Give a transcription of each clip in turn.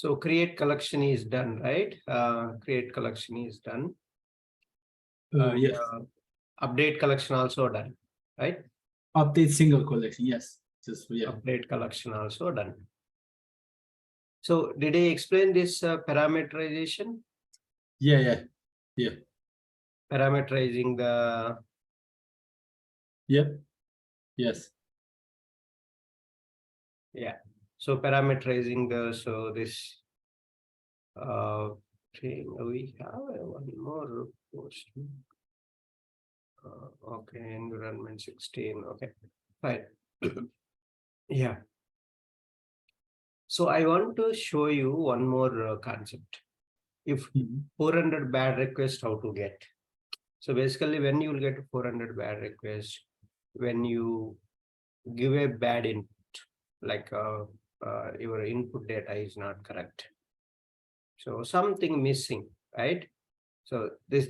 So create collection is done, right? Create collection is done. Yes. Update collection also done, right? Update single collection. Yes. Just yeah. Update collection also done. So did I explain this parameterization? Yeah. Parameterizing the. Yep. Yes. Yeah. So parameterizing the, so this thing, we have one more post. Okay, environment 16. Okay, fine. Yeah. So I want to show you one more concept. If 400 bad requests, how to get. So basically, when you will get 400 bad requests, when you give a bad input, like your input data is not correct. So something missing, right? So this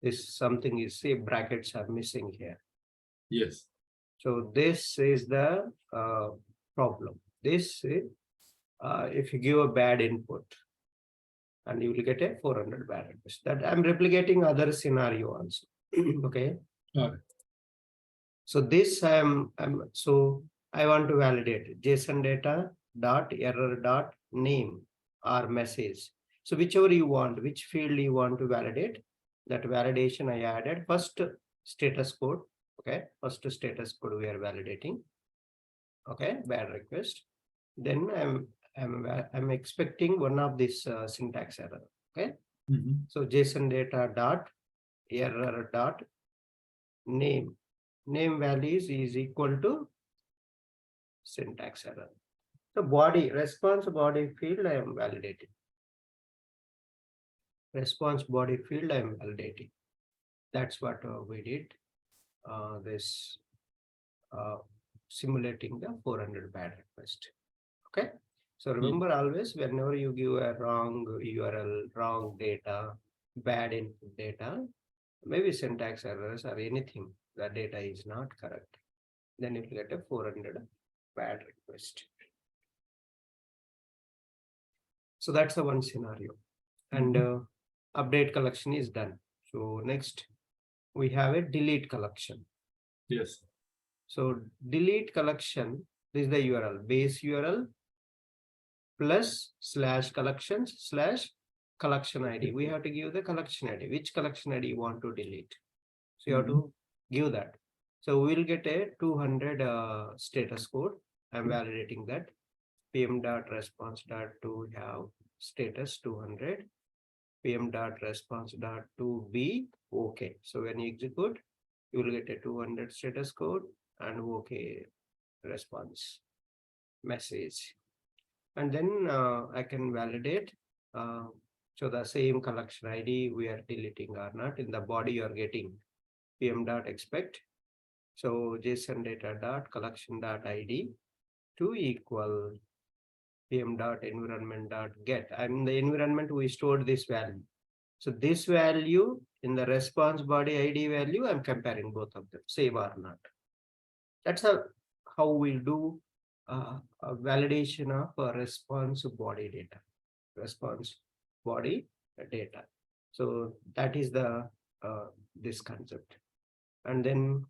this something is, say, brackets are missing here. Yes. So this is the problem. This is, if you give a bad input, and you will get a 400 bad requests. That I'm replicating other scenario also. Okay. Okay. So this so I want to validate JSON data dot error dot name or message. So whichever you want, which field you want to validate, that validation I added first status code. Okay, first status code we are validating. Okay, bad request. Then I'm expecting one of this syntax error. Okay. So JSON data dot error dot name values is equal to syntax error. So body response body field I am validating. Response body field I am validating. That's what we did. This simulating the 400 bad request. Okay. So remember always, whenever you give a wrong URL, wrong data, bad input data, maybe syntax errors or anything, the data is not correct, then you will get a 400 bad request. So that's the one scenario. And update collection is done. So next we have a delete collection. Yes. So delete collection, this is the URL, base URL plus /collections/collection ID. We have to give the collection ID. Which collection ID you want to delete? So you have to give that. So we will get a 200 status code. I'm validating that. pm.response.to have status 200. pm.response.to be okay. So when you execute, you will get a 200 status code and okay response message. And then I can validate. So the same collection ID we are deleting or not. In the body you are getting pm.expect. So JSON data dot collection dot ID to equal pm.environment.get. And in the environment we stored this value. So this value in the response body ID value, I'm comparing both of them, save or not. That's how we'll do a validation of a response body data. Response body data. So that is the this concept. And then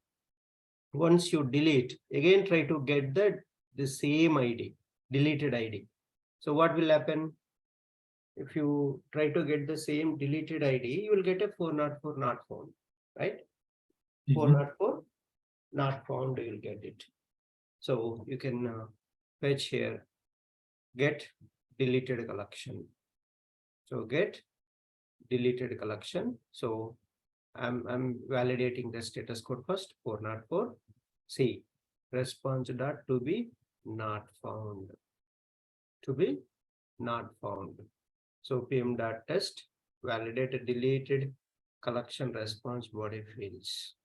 once you delete, again try to get the same ID, deleted ID. So what will happen? If you try to get the same deleted ID, you will get a 404 not found, right? 404 not found, you will get it. So you can fetch here, get deleted collection. So get deleted collection. So I'm validating the status code first, 404. See, response dot to be not found. To be not found. So pm.test validated deleted collection response body fields.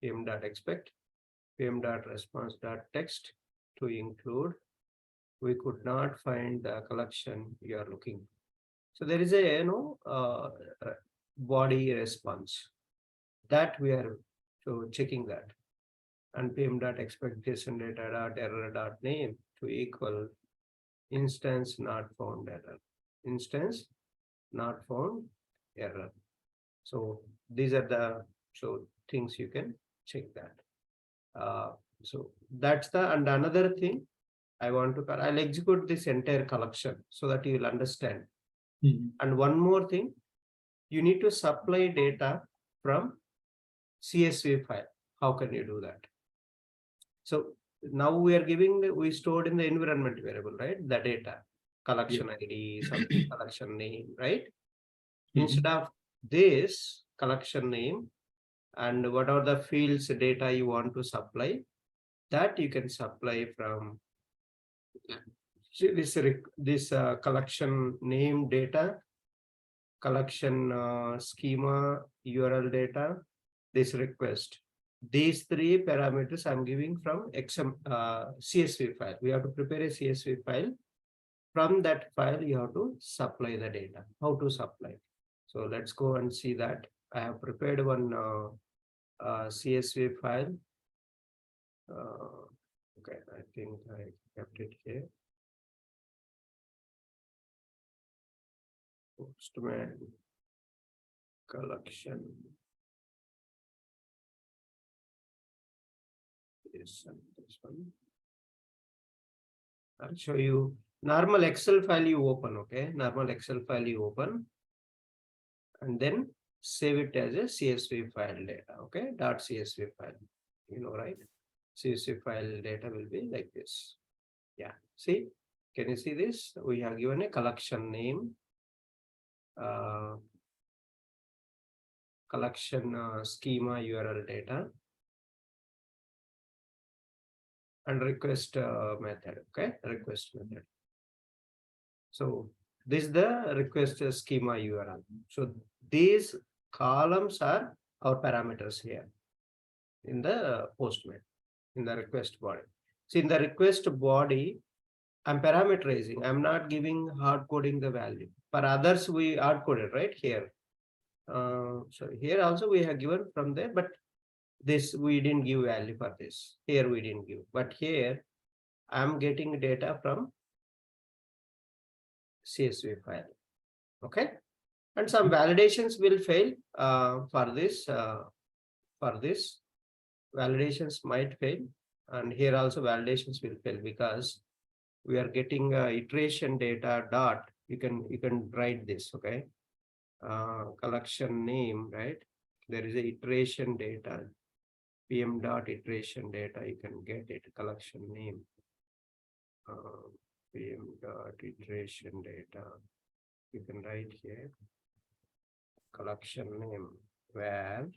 pm.expect pm.response.text to include. We could not find the collection you are looking. So there is a body response that we are checking that. And pm.expect JSON data dot error dot name to equal instance not found error, instance not found error. So these are the things you can check that. So that's the, and another thing I want to, I'll execute this entire collection so that you will understand. And one more thing, you need to supply data from CSV file. How can you do that? So now we are giving, we stored in the environment variable, right? The data, collection ID, something collection name, right? Instead of this collection name and what are the fields data you want to supply, that you can supply from this collection name data, collection schema URL data, this request. These three parameters I'm giving from CSV file. We have to prepare a CSV file. From that file, you have to supply the data. How to supply? So let's go and see that. I have prepared one CSV file. Okay, I think I kept it here. Postman collection. This one. I'll show you normal Excel file you open. Okay, normal Excel file you open, and then save it as a CSV file data. Okay, .csv file. You know, right? CSV file data will be like this. Yeah. See, can you see this? We have given a collection name, collection schema URL data, and request method. Okay, request method. So this is the request schema URL. So these columns are our parameters here in the Postman, in the request body. So in the request body, I'm parameterizing. I'm not giving hard coding the value. For others, we hard coded right here. So here also we have given from there, but this we didn't give value for this. Here we didn't give, but here I'm getting data from CSV file. Okay, and some validations will fail for this. For this, validations might fail, and here also validations will fail because we are getting iteration data dot. You can write this. Okay, collection name, right? There is a iteration data. PM dot iteration data. You can get it. Collection name. PM dot iteration data. You can write here collection name, where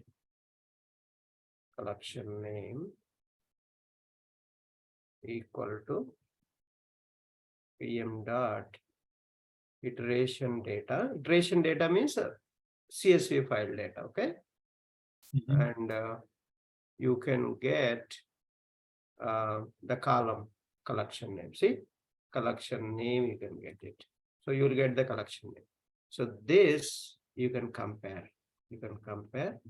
collection name equal to PM dot iteration data. Iteration data means CSV file data. Okay, and you can get the column collection name. See, collection name, you can get it. So you will get the collection name. So this you can compare. You can compare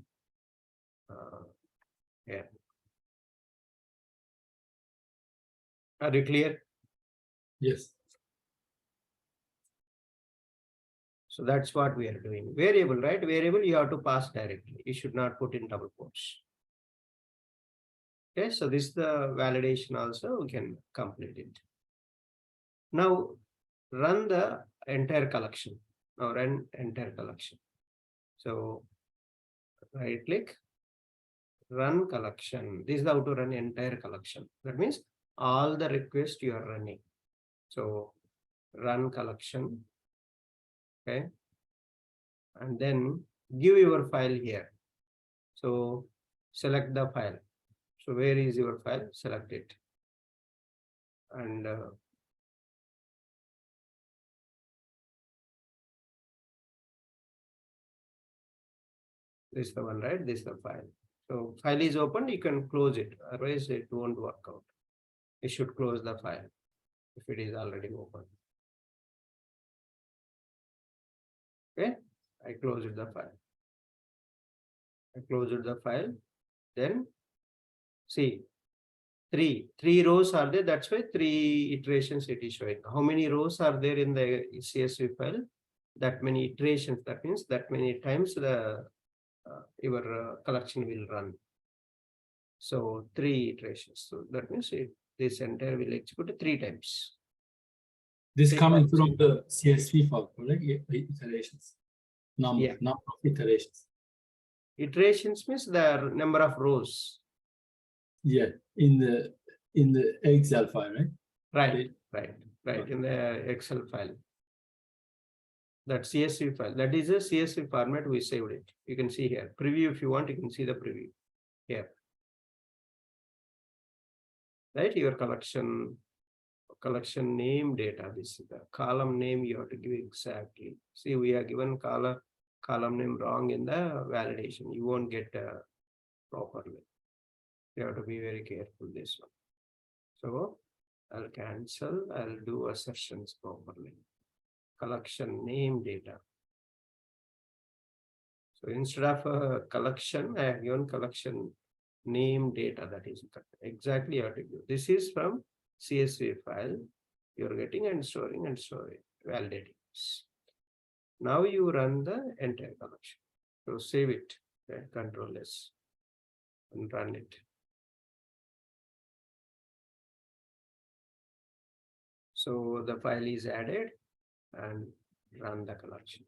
here. Are you clear? Yes. So that's what we are doing. Variable, right? Variable you have to pass directly. You should not put in double quotes. Okay, so this is the validation also. We can complete it. Now run the entire collection. Now run entire collection. So right click, run collection. This is how to run entire collection. That means all the requests you are running. So run collection. Okay, and then give your file here. So select the file. So where is your file? Select it. And this is the one, right? This is the file. So file is open, you can close it. Otherwise it won't work out. You should close the file if it is already open. Okay, I closed the file. I closed the file. Then see, Three rows are there. That's why 3 iterations it is showing. How many rows are there in the CSV file? That many iterations. That means that many times the your collection will run. So 3 iterations. So that means this entire will execute 3 times. This Three coming times. from the CSV file, correct? Iterations. Number of iterations. Iterations means the number of rows. Yeah, in the Excel file, right? Right. In the Excel file. That CSV file. That is a CSV format we saved it. You can see here. Preview if you want, you can see the preview here. Right, your collection name data. This is the column name you have to give exactly. See, we are given column name wrong in the validation. You won't get properly. You have to be very careful this one. So I'll cancel. I'll do assertions properly. Collection name data. So instead of a collection, I have given collection name data. That is exactly how to do. This is from CSV file. You're getting and storing, validating. Now you run the entire collection. So save it, okay? Control S and run it. So the file is added and run the collection.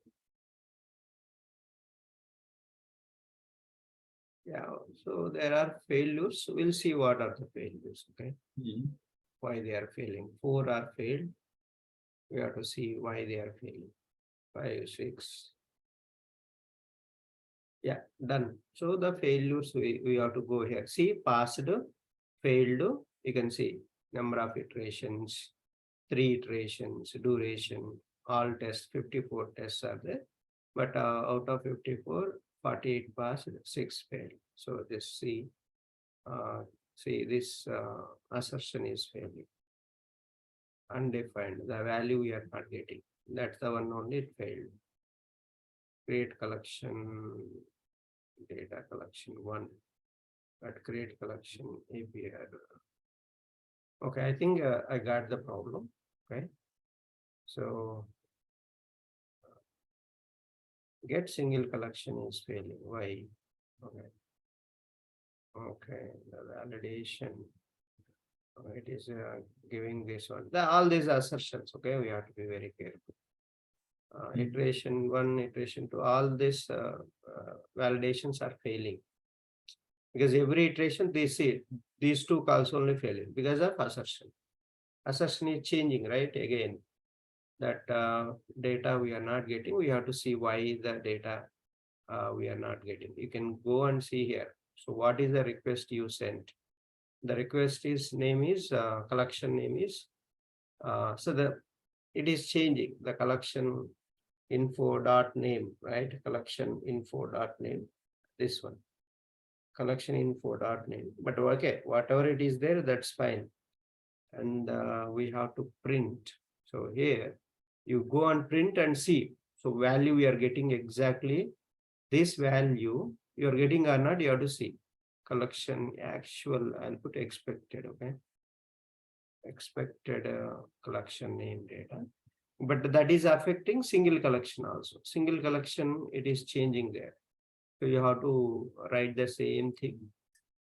Yeah, so there are failures. We'll see what are the failures, okay? Why they are failing. 4 are failed. We have to see why they are failing. 5, 6. Yeah, done. So the failures we have to go here. See, passed, failed. You can see number of iterations, 3 iterations, duration, all tests, 54 tests are there. But out of 54, 48 passed, 6 failed. So this see this assertion is failing. Undefined, the value we are not getting. That's the one only it failed. Create collection, data collection 1, but create collection API. Okay, I think I got the problem. Okay, so get single collection is failing. Why? Okay, the validation. It is giving this one. All these assertions. Okay, we have to be very careful. Iteration 1, iteration 2, all these validations are failing because every iteration they see these 2 calls only failing because of assertion. Assertion is changing, right? Again, that data we are not getting. We have to see why the data we are not getting. You can go and see here. So what is the request you sent? The request is name is collection name is so it is changing the collection info dot name, right? Collection info dot name, this one, collection info dot name. But okay, whatever it is there, that's fine. And we have to print. So here you go and print and see. So value we are getting exactly this value you are getting or not, you have to see. Collection actual, I'll put expected, okay? Expected collection name data. But that is affecting single collection also. Single collection, it is changing there. So you have to write the same thing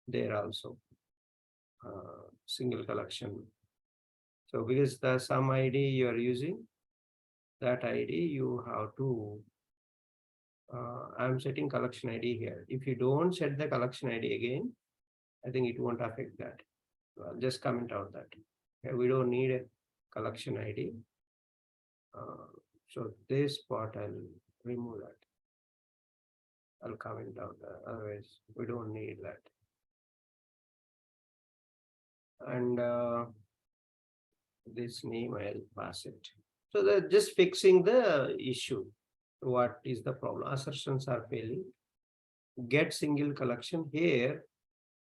there also. Single collection. So because the some ID you are using, that ID you have to I'm setting collection ID here. If you don't set the collection ID again, I think it won't affect that. I'll just comment out that. Okay, we don't need a collection ID. So this part I'll remove that. I'll comment out that. Otherwise, we don't need that. And this name I'll pass it. So they're just fixing the issue. What is the problem? Assertions are failing. Get single collection here.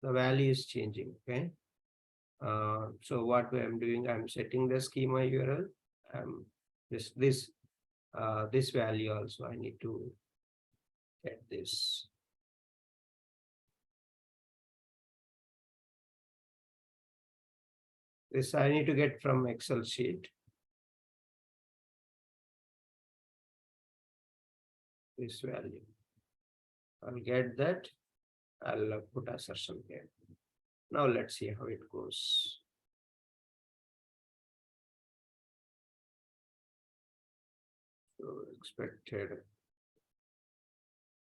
The value is changing. Okay. So what I'm doing, I'm setting the schema URL. This value also I need to get this. This I need to get from Excel sheet. This value. I'll get that. I'll put assertion here. Now let's see how it goes. So expected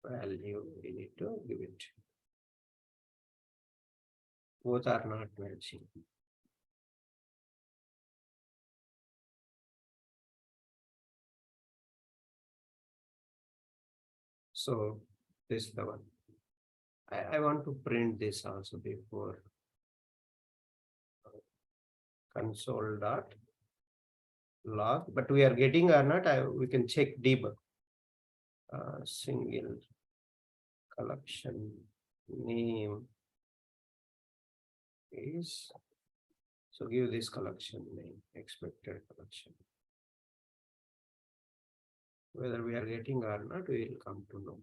value, we need to give it. Both are not matching. So this is the one. I want to print this also before console dot log, but we are getting or not, we can check debug. Single collection name is, so give this collection name, expected collection. Whether we are getting or not, we will come to know.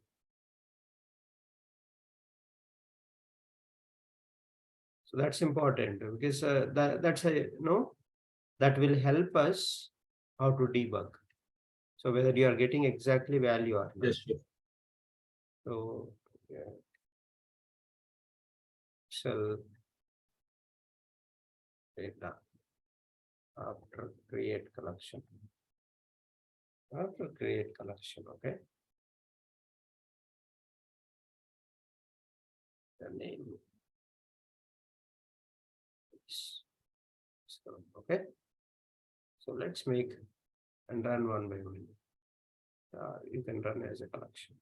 So that's important because that's a that will help us how to debug. So whether you are getting exactly value or not. Yes, sure. So yeah. Shall data after create collection. After create collection, okay. The name. Okay. So let's make and run one by one. You can run as a collection.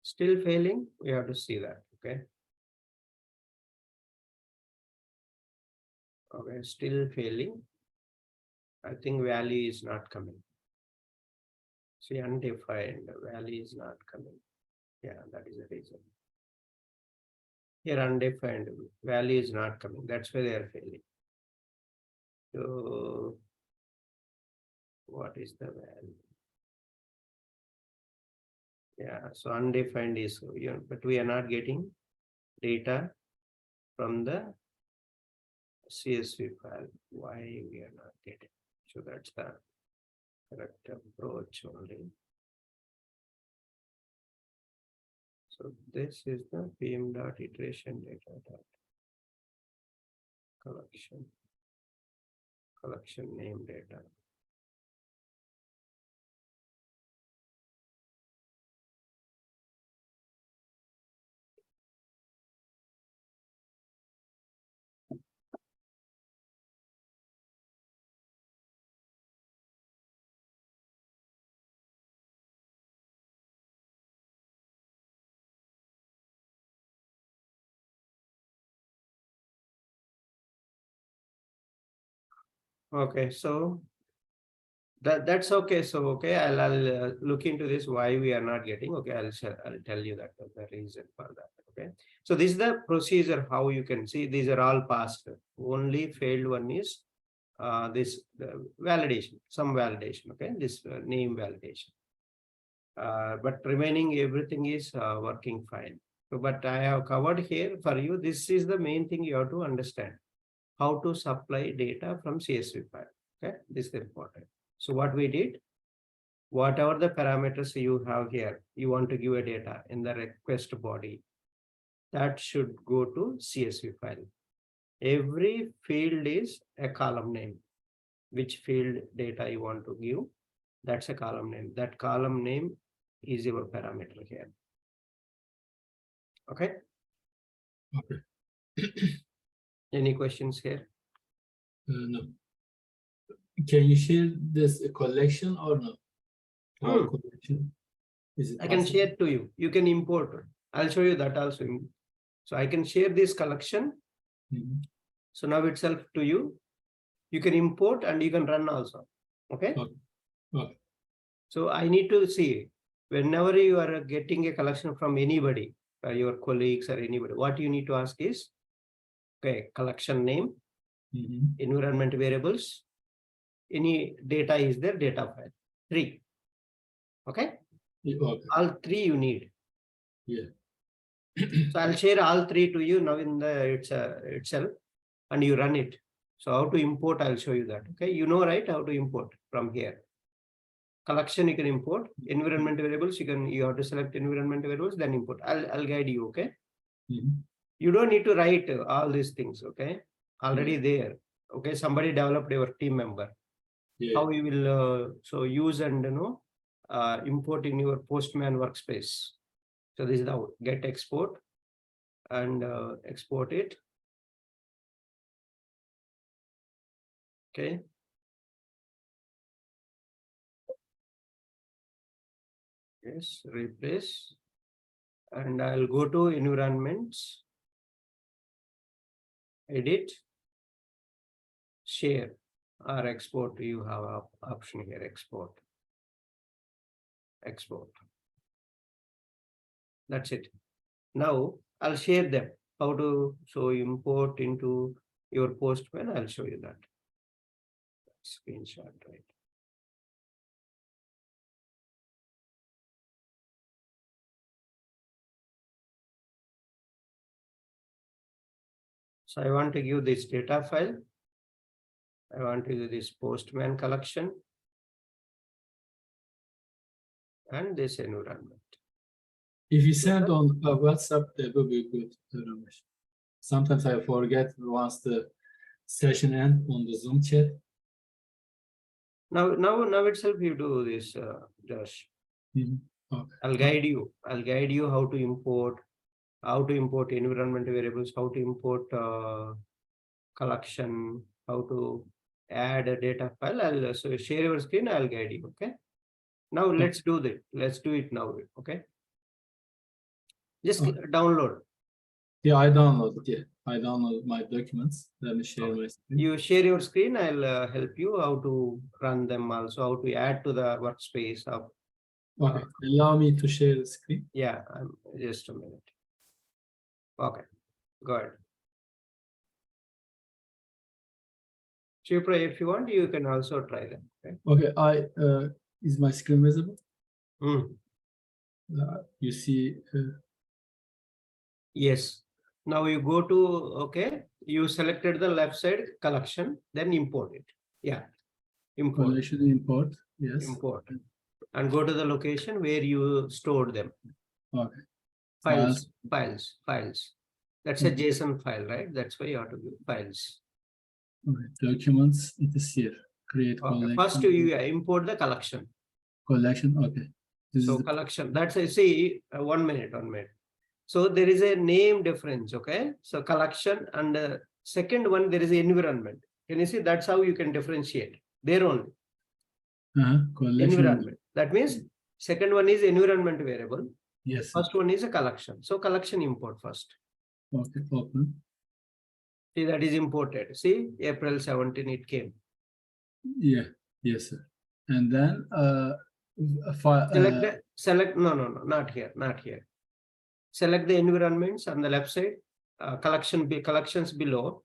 Still failing, we have to see that, okay. Okay, still failing. I think value is not coming. See, undefined value is not coming. Yeah, that is the reason. Here undefined value is not coming. That's why they are failing. So what is the value? Yeah, so undefined is, but we are not getting data from the CSV file. Why we are not getting? So that's the correct approach only. So this is the PM dot iteration data dot collection name data. Okay, so that's okay. So okay, I'll look into this why we are not getting. Okay, I'll tell you that the reason for that. Okay, so this is the procedure how you can see these are all passed. Only failed one is this validation, some validation. Okay, this name validation. But remaining everything is working fine. So, but I have covered here for you. This is the main thing you have to understand. How to supply data from CSV file. Okay, this is important. So what we did, whatever the parameters you have here, you want to give a data in the request body, that should go to CSV file. Every field is a column name. Which field data you want to give, that's a column name. That column name is your parameter here. Okay. Okay. Any questions here? No. Can you share this collection or no? Our collection? Is it I can possible? share to you. You can import. I'll show you that also. So I can share this collection Mhm. So now itself to you can import and you can run also. Okay. Okay. Okay. So I need to see whenever you are getting a collection from anybody, your colleagues or anybody, what you need to ask is, okay, collection name, Mhm. environment variables, any data is there, data file, 3. Okay. Okay. All 3 you need. Yeah. So I'll share all 3 to you now in the itself, and you run it. So how to import, I'll show you that. Okay, you know, right, how to import from here. Collection you can import, environment variables you have to select environment variables, then import. I'll guide you. Okay. Mhm. You don't need to write all these things. Okay, already there. Okay, somebody developed your team member. Yeah. How you will so use and import in your Postman workspace. So this is the get export and export it. Okay. Yes, replace. And I'll go to environments, edit, share or export. You have an option here, export. Export. That's it. Now I'll share them. How to so import into your Postman. I'll show you that. Screenshot, right? So I want to give this data file. I want to give this Postman collection and this environment. If you send on WhatsApp, that will be good, Ramesh. Sometimes I forget once the session ends on the Zoom chat. Now itself you do this, Josh. Mhm. Okay. I'll guide you. I'll guide you how to import environment variables, how to import collection, how to add a data file. I'll so share your screen. I'll guide you. Okay. Now let's do that. Let's do it now. Okay. Just download. Yeah, I downloaded. Yeah, I downloaded my documents. Let me share my screen. You share your screen. I'll help you how to run them. Also, how to add to the workspace of. Okay, allow me to share the screen. Yeah, just a minute. Okay, go ahead. Shipra, if you want, you can also try them. Okay. Okay, is my screen visible? Mm. You see. Yes. Now you go to, okay, you selected the left side collection, then import it. Yeah. Import. Collection import. Yes. Import. And go to the location where you stored them. Okay. Files. That's a Okay. JSON file, right? That's why you have to do files. Okay. Documents, it is here. Create collection. First you import the collection. Collection, okay. So collection, that's I see 1 minute. So there is a name difference, okay? So collection and second one, there is environment. Can you see? That's how you can differentiate. There only. Collection. Environment. That means second one is environment variable. Yes. First one is a collection. So collection import first. Okay, open. See, that is imported. See, April 17 it came. Yeah, yes, sir. And then select no, not here. Select the environments on the left side, collections below.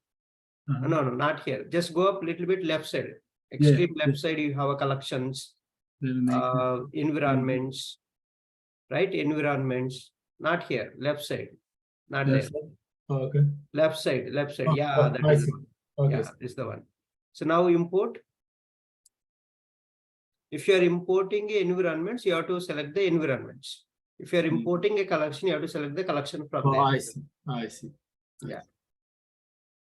No, not here. Just go up a little bit left side. Extreme left side, you have a collections, environments, right? Environments, not here. Left side, not there. Okay. Left side. Oh, Yeah, that is the one. Okay. Yeah, this is the one. So now import. If you are importing environments, you have to select the environments. If you are importing a collection, you have to select the collection from there. I see. Yeah.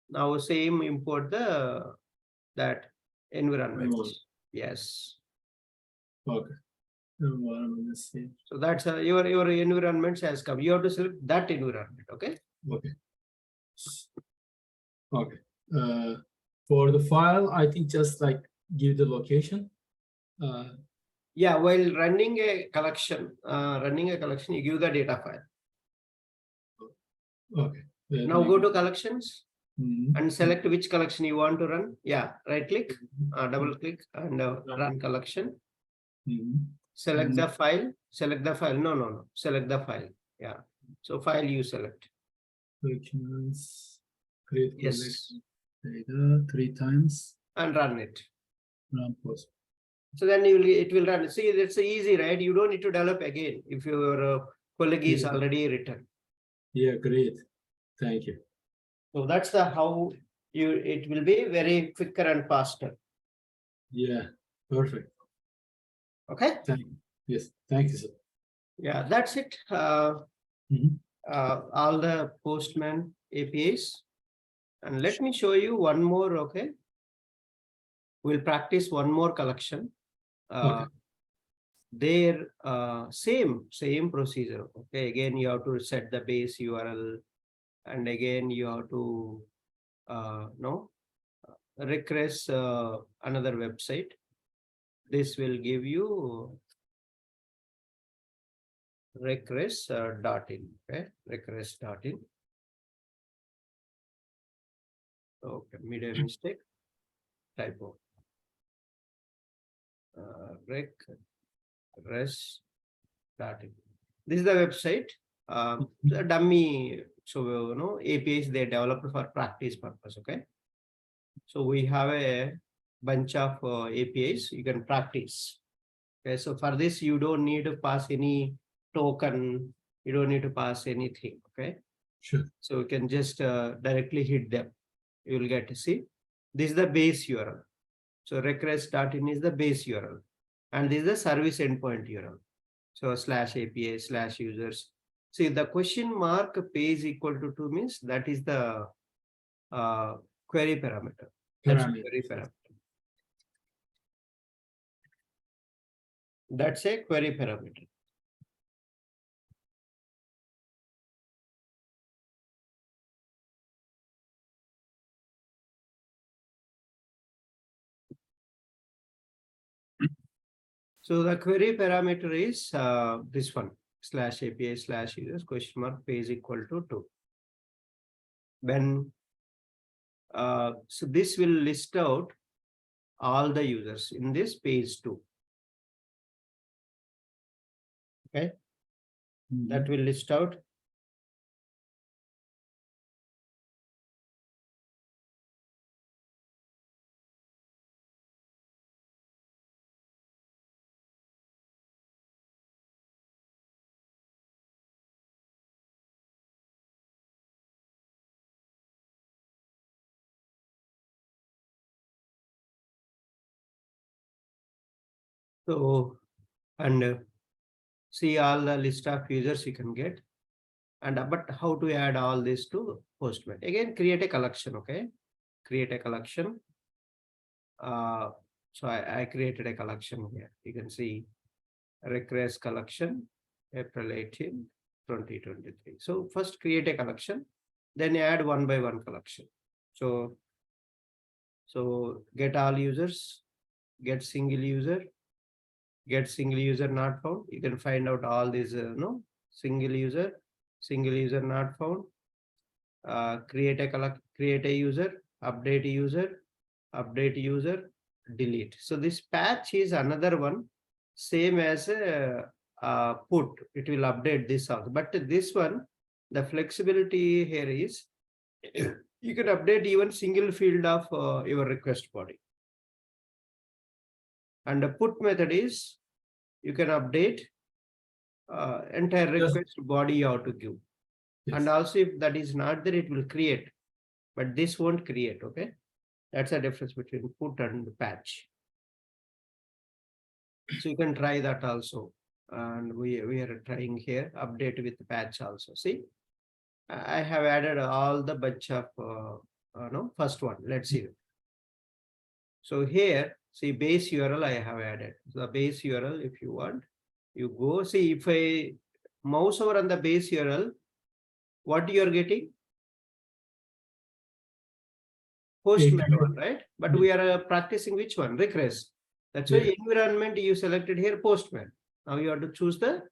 Now same import that environments. Yes. Okay. So that's your environments has come. You have to select that environment. Okay. Okay. Okay. For the file, I think just like give the location. Yeah, while running a collection, you give the data file. Okay. Now go to collections. and select which collection you want to run. Yeah, right click, double click and run collection. Select the file, select the file. No, select the file. Yeah. So file you select. Documents, create Yes. data 3 times And run it. run post. So then it will run. See, it's easy, right? You don't need to develop again if your colleague is already written. Yeah, great. Thank you. So that's how it will be very quicker and faster. Yeah, perfect. Okay. Thank you. Yes, thank you, sir. Yeah, that's it. All the Postman APIs. And let me show you one more. Okay. We'll practice one more collection. Okay. Their same procedure. Okay, again you have to set the base URL, and again you have to request another website. This will give you request.in. Okay, request.in. Okay, made a mistake. Typo. Request.in. This is the website. The dummy. So APIs they developed for practice purpose. Okay. So we have a bunch of APIs you can practice. Okay, so for this you don't need to pass any token. You don't need to pass anything. Okay. Sure. So you can just directly hit them. You will get to see. This is the base URL. So request.in is the base URL, and this is the service endpoint URL. So /API/users. See the question mark page equal to 2 means that is the query parameter. That's a query parameter. That's a query parameter. So the query parameter is this one /API/users question mark page equal to 2. When so this will list out all the users in this page 2. Okay, that will list out. So and see all the list of users you can get, and but how to add all this to Postman? Again, create a collection. Okay, create a collection. So I created a collection here. You can see request collection April 18, 2023. So first create a collection, then add one by one collection. So get all users, get single user not found. You can find out all these single user not found. Create a user, update user, delete. So this patch is another one, same as put. It will update this also, but this one, the flexibility here is you can update even single field of your request body. And the put method is you can update entire request body you have to give. Yes. And also if that is not there, it will create, but this won't create. Okay, that's the difference between put and patch. So you can try that also, and we are trying here update with patch also. See, I have added all the bunch of first one. Let's see. So here, see base URL I have added. So the base URL, if you want, you go see. If I mouse over on the base URL, what you are getting? Postman one, right? But we are practicing which one? Request. That's why environment you selected here, Postman. Now you have to choose the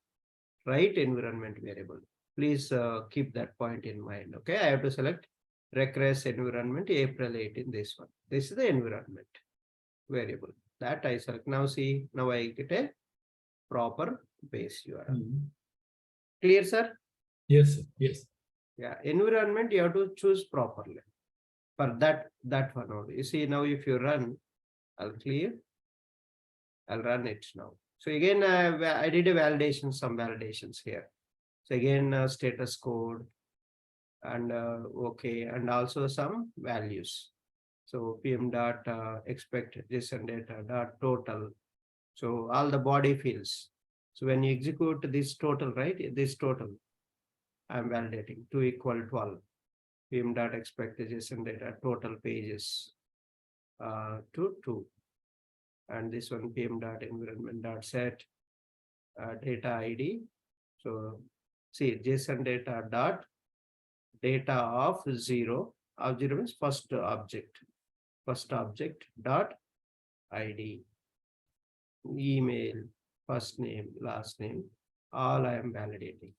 right environment variable. Please keep that point in mind. Okay, I have to select regress environment April 18, this one. This is the environment variable that I select. Now see, now I get a proper base URL. Clear, sir? Yes, sir. Yes. Yeah, environment you have to choose properly for that one only. You see, now if you run, I'll clear. I'll run it now. So again, I did a validation, some validations here. So again, status code and okay, and also some values. So PM dot expect JSON data dot total. So all the body fields. So when you execute this total, right? This total, I'm validating 2 equal 12. PM dot expect JSON data total pages to 2. And this one PM dot environment dot set data ID. So see JSON data dot data of 0. Of 0 means first object dot ID, email, first name, last name, all I am validating.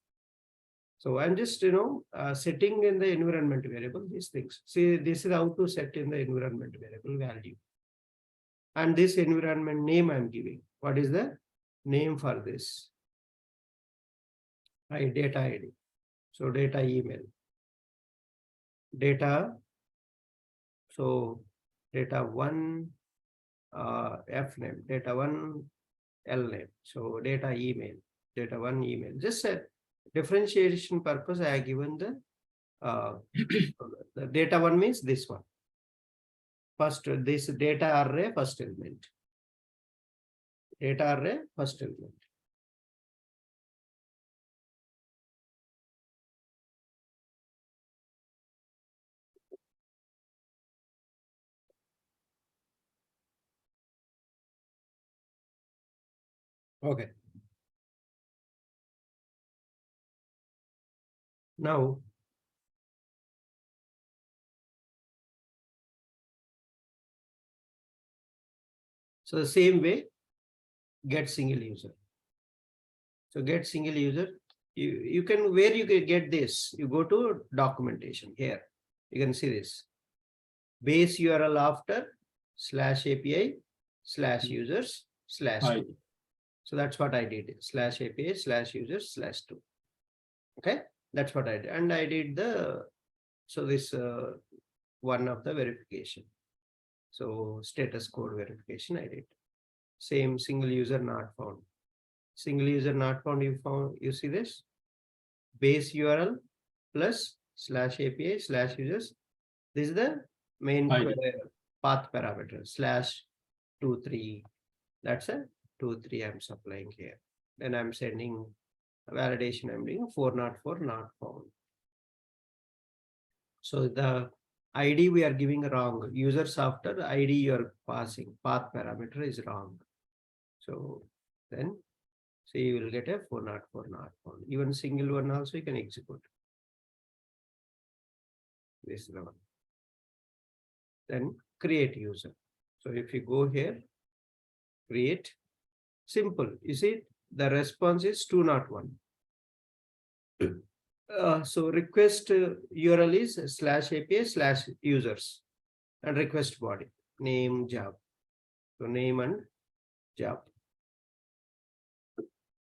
So I'm just, setting in the environment variable, these things. See, this is how to set in the environment variable value. And this environment name I'm giving. What is the name for this? Data ID. So data email. Data. So data 1 F name, data 1 L name. So data email, data 1 email. Just a differentiation purpose, I have given the data 1 means this one. First, this data array, first element. Data array, first element. Okay. Now, so the same way, get single user. So get single user. You can, where you can get this, you go to documentation here. You can see this. Base URL after /API/users/2. So that's what I did. /API/users/2. Okay, that's what I did. And I did this one of the verification. So status code verification I did. Same single user not found. Single user not found, you see this? Base URL plus /API/users. This is the main path parameter /23. That's a 23 I'm supplying here. Then I'm sending validation. I'm doing 404 not found. So the ID we are giving wrong. Users after ID you are passing, path parameter is wrong. So then say you will get a 404 not found. Even single one also you can execute. This is the one. Then create user. So if you go here, create, simple. You see the response is 201. So request URL is /API/users and request body name job. So name and job.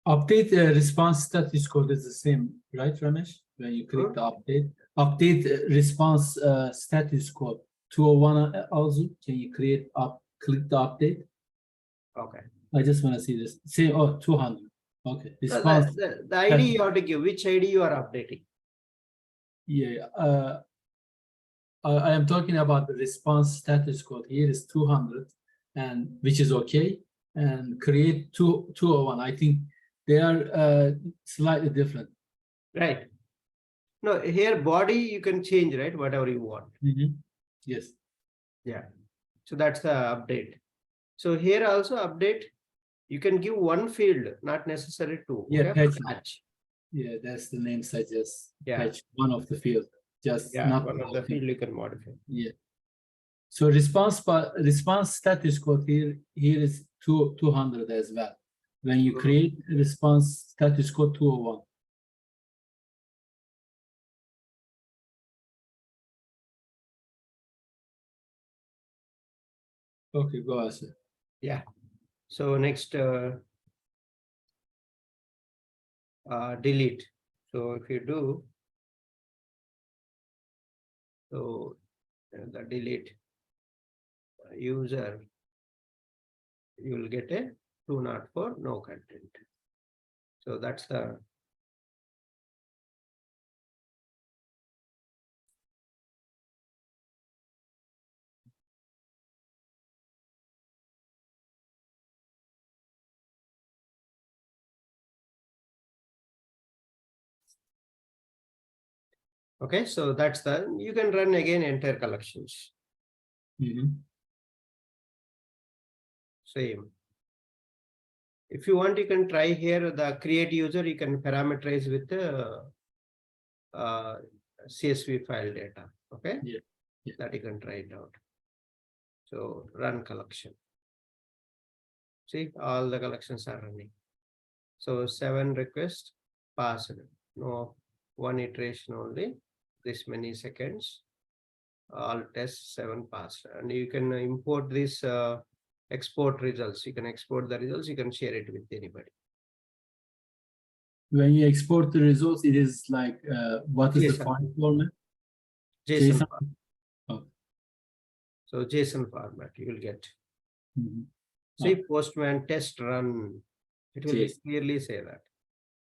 Update response status code is the same, right, Ramesh? When you click the update response status code 201 also, can you click the update? Okay. I just want to see this. Say 200. Okay. Response. The ID you have to give. Which ID you are updating? Yeah. I am talking about the response status code. Here is 200, and which is okay. And create 201. I think they are slightly different. Right. No, here body you can change, right? Whatever you want. Yes. Yeah. So that's the update. So here also update. You can give one field, not necessary two. Yeah, okay? patch. Yeah, that's the name suggests. Yeah. Patch one of the field. Just not one of the field you can modify. Yeah. So response status code here is 200 as well. When you create response status code 201. Okay, go ahead, sir. Yeah. So next, delete. So if you do, so the delete user, you will get a 204 no content. So that's the okay. So that's the, you can run again entire collections. Same. If you want, you can try here the create user, you can parameterize with the CSV file data. Okay. Yeah. Yeah. That you can try it out. So run collection. See, all the collections are running. So 7 requests passed. No, one iteration only. This many seconds. All tests 7 passed. And you can import this export results. You can export the results. You can share it with anybody. When you export the results, it is like what is the JSON. file format? JSON. Oh. So JSON format you will get. Mhm. See, Postman test run. It will Yes. clearly say that.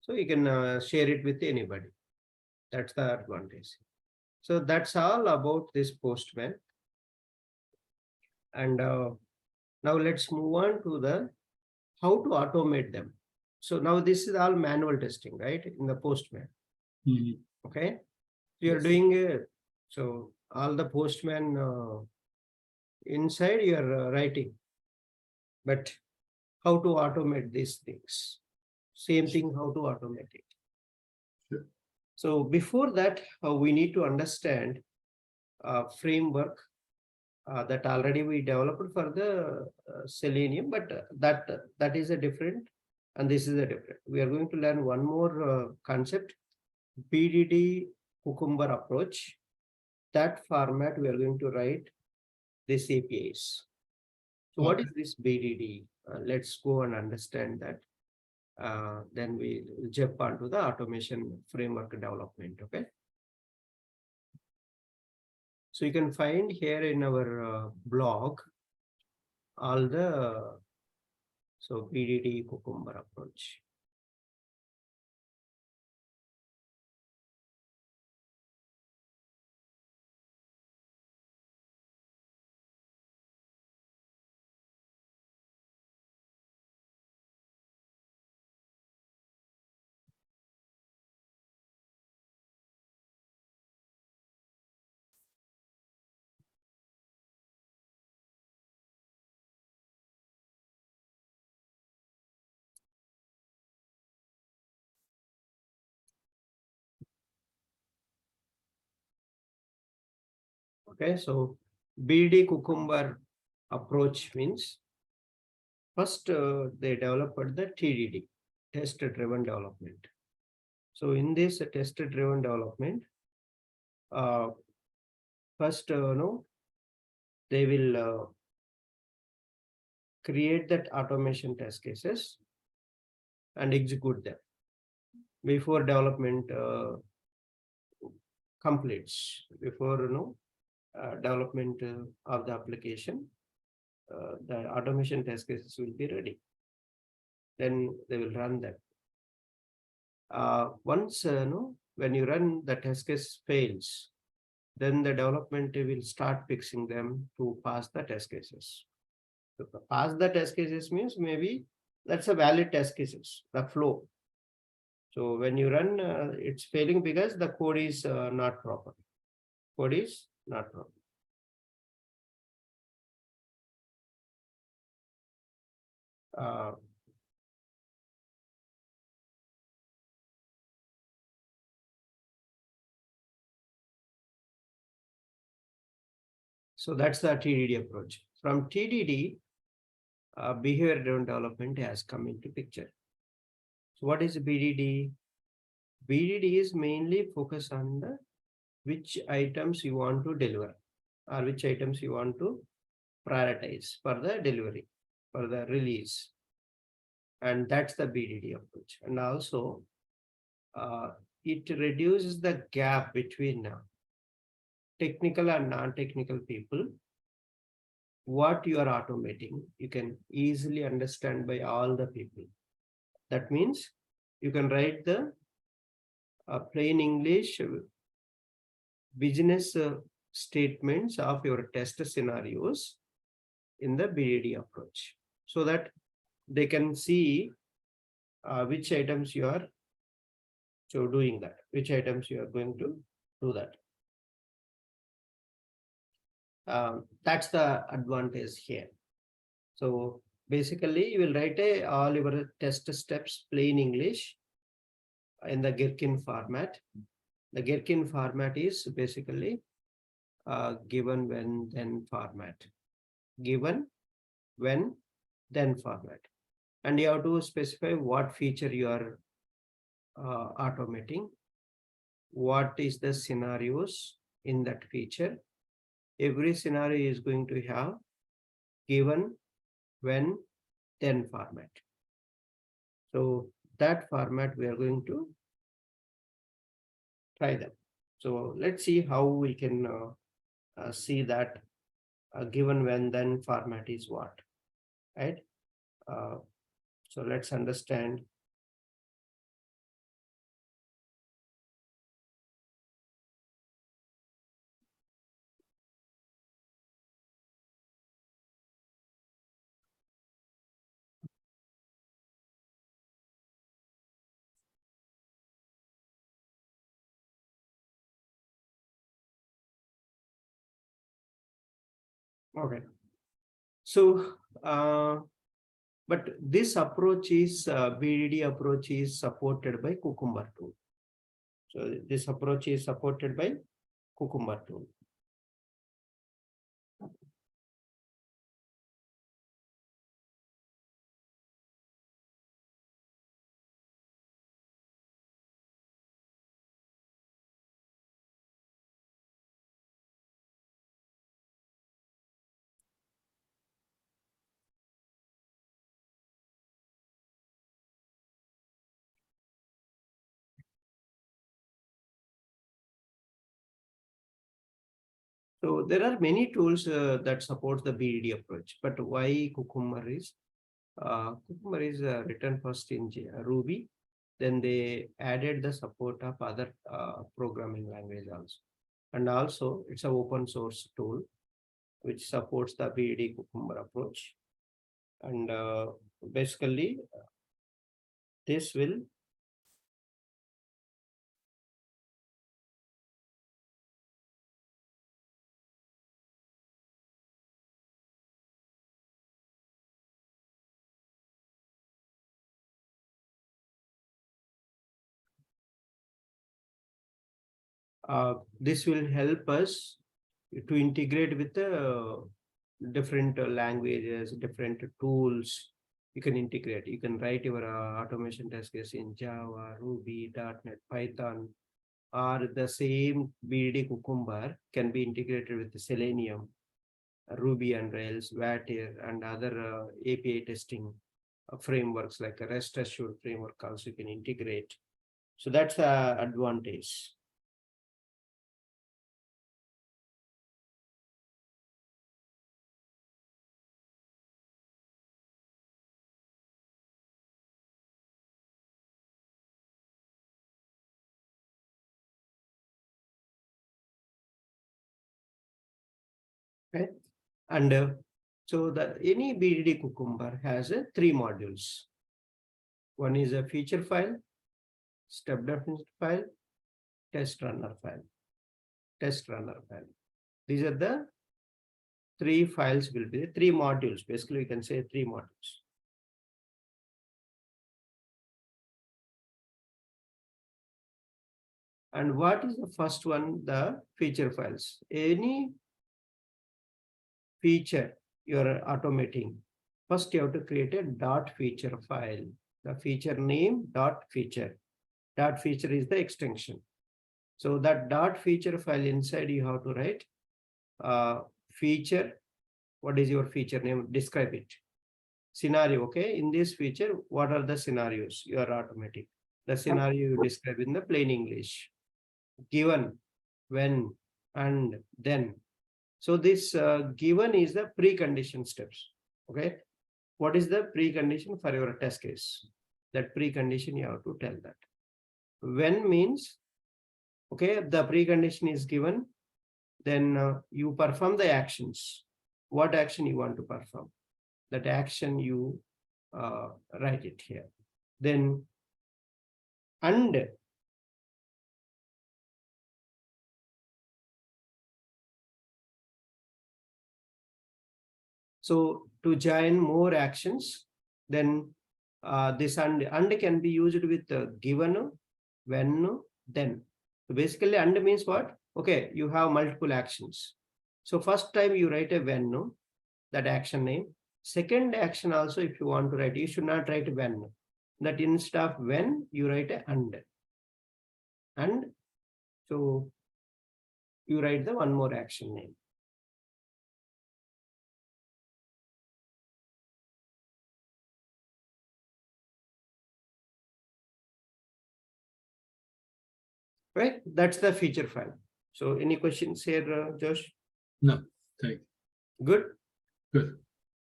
So you can share it with anybody. That's the advantage. So that's all about this Postman. And now let's move on to the how to automate them. So now this is all manual testing, right? In the Postman. Mhm. Okay. You are Yes. doing so all the Postman inside you are writing, but how to automate these things? Same thing, how to automate it. Sure. So before that, we need to understand framework that already we developed for the Selenium, but that is a different, and this is a different. We are going to learn one more concept, BDD Cucumber approach. That format we are going to write this APIs. So what is this BDD? Let's go and understand that. Then we jump onto the automation framework development. Okay. So you can find here in our blog all the so BDD Cucumber approach. Okay, so BDD Cucumber approach means first they developed the TDD, test-driven development. So in this test-driven development, first no, they will create that automation test cases and execute them before development completes, before development of the application, the automation test cases will be ready. Then they will run that. Once when you run the test case fails, then the development will start fixing them to pass the test cases. So pass the test cases means maybe that's a valid test cases, the flow. So when you run, it's failing because the code is not proper. Code is not proper. So that's the TDD approach. From TDD, behavior-driven development has come into picture. So what is BDD? BDD is mainly focused on the which items you want to deliver or which items you want to prioritize for the delivery, for the release. And that's the BDD approach. And also, it reduces the gap between technical and non-technical people. What you are automating, you can easily understand by all the people. That means you can write the plain English business statements of your test scenarios in the BDD approach, so that they can see which items you are doing that, which items you are going to do that. That's the advantage here. So basically, you will write all your test steps plain English in the Gherkin format. The Gherkin format is basically given, when, then format. Given, when, then format. And you have to specify what feature you are automating, what is the scenarios in that feature. Every scenario is going to have given, when, then format. So that format we are going to try them. So let's see how we can see that given, when, then format is what, right? So let's understand. Okay. So, but this approach is BDD approach is supported by Cucumber tool. So this approach is supported by Cucumber tool. So there are many tools that support the BDD approach, but why Cucumber is written first in Ruby, then they added the support of other programming language also. And also it's an open source tool which supports the BDD Cucumber approach. And basically this will this will help us to integrate with the different languages, different tools. You can integrate. You can write your automation test case in Java, Ruby, .NET, Python, or the same BDD Cucumber can be integrated with the Selenium, Ruby and Rails, Vatir, and other API testing frameworks like a RestAssured framework also you can integrate. So that's the advantage. Okay. And so the any BDD Cucumber has three modules. One is a feature file, step definition file, TestRunner file. TestRunner file. These are the three files, will be the three modules. Basically, we can say three modules. And what is the first one? The feature files. Any feature you are automating, first you have to create a dot feature file. The feature name dot feature. Dot feature is the extension. So that dot feature file inside you have to write feature What is your feature name? Describe it. Scenario, okay? In this feature, what are the scenarios you are automating? The scenario you describe in the plain English. Given, when, and then. So this given is the precondition steps, okay? What is the precondition for your test case? That precondition you have to tell that. When means, okay, the precondition is given, then you perform the actions. What action you want to perform? That action you write it here. Then, and so to join more actions, then this and can be used with given, when, then. So basically, and means what? Okay, you have multiple actions. So first time you write a when, that action name. Second action also, if you want to write, you should not write when. That instead of when, you write a and. And so you write the one more action name. Right? That's the feature file. So any questions here, Josh? No, thank you. Good? Good.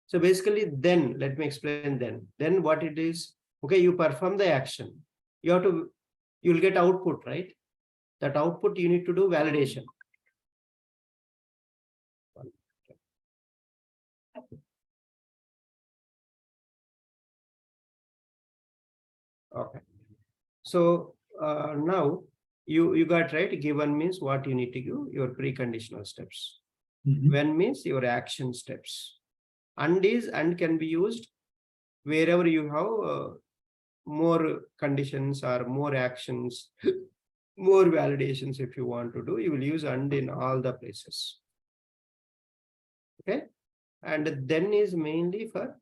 So basically, then let me explain then. Then what it is, okay, you perform the action. You have to, you'll get output, right? That output you need to do validation. Okay. So now you got right. Given means what you need to do, your preconditional steps. When means your action steps. And is and can be used wherever you have more conditions or more actions, more validations. If you want to do, you will use and in all the places. Okay. And then is mainly for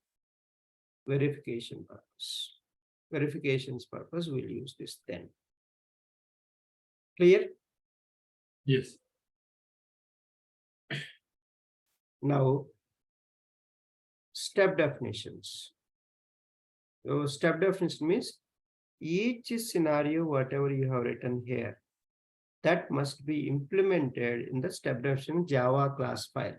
verification purpose. Verifications purpose, we'll use this then. Clear? Yes. Now, step definitions. So step definition means each scenario, whatever you have written here, that must be implemented in the step definition Java class file.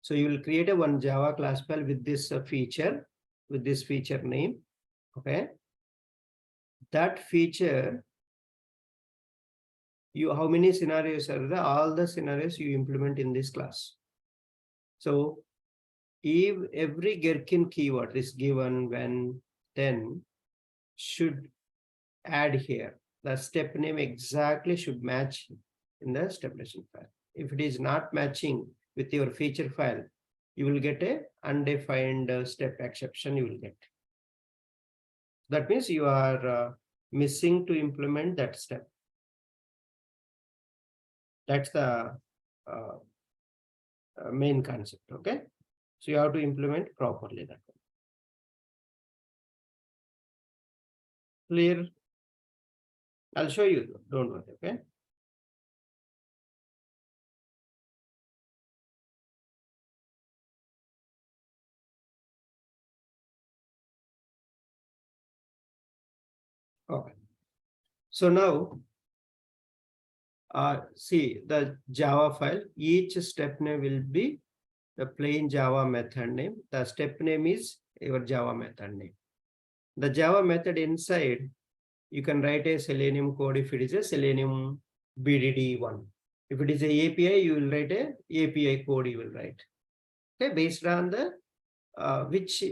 So you will create a one Java class file with this feature, with this feature name. Okay. That feature, you how many scenarios are there? All the scenarios you implement in this class. So if every Gherkin keyword is given, when, then should add here. The step name exactly should match in the step definition file. If it is not matching with your feature file, you will get a undefined step exception you will get. That means you are missing to implement that step. That's the main concept, okay? So you have to implement properly that one. Clear? I'll show you, don't worry, okay? Okay. So now, see the Java file, each step name will be the plain Java method name. The step name is your Java method name. The Java method inside, you can write a Selenium code if it is a Selenium BDD one. If it is a API, you will write a API code you will write. Okay, based on the which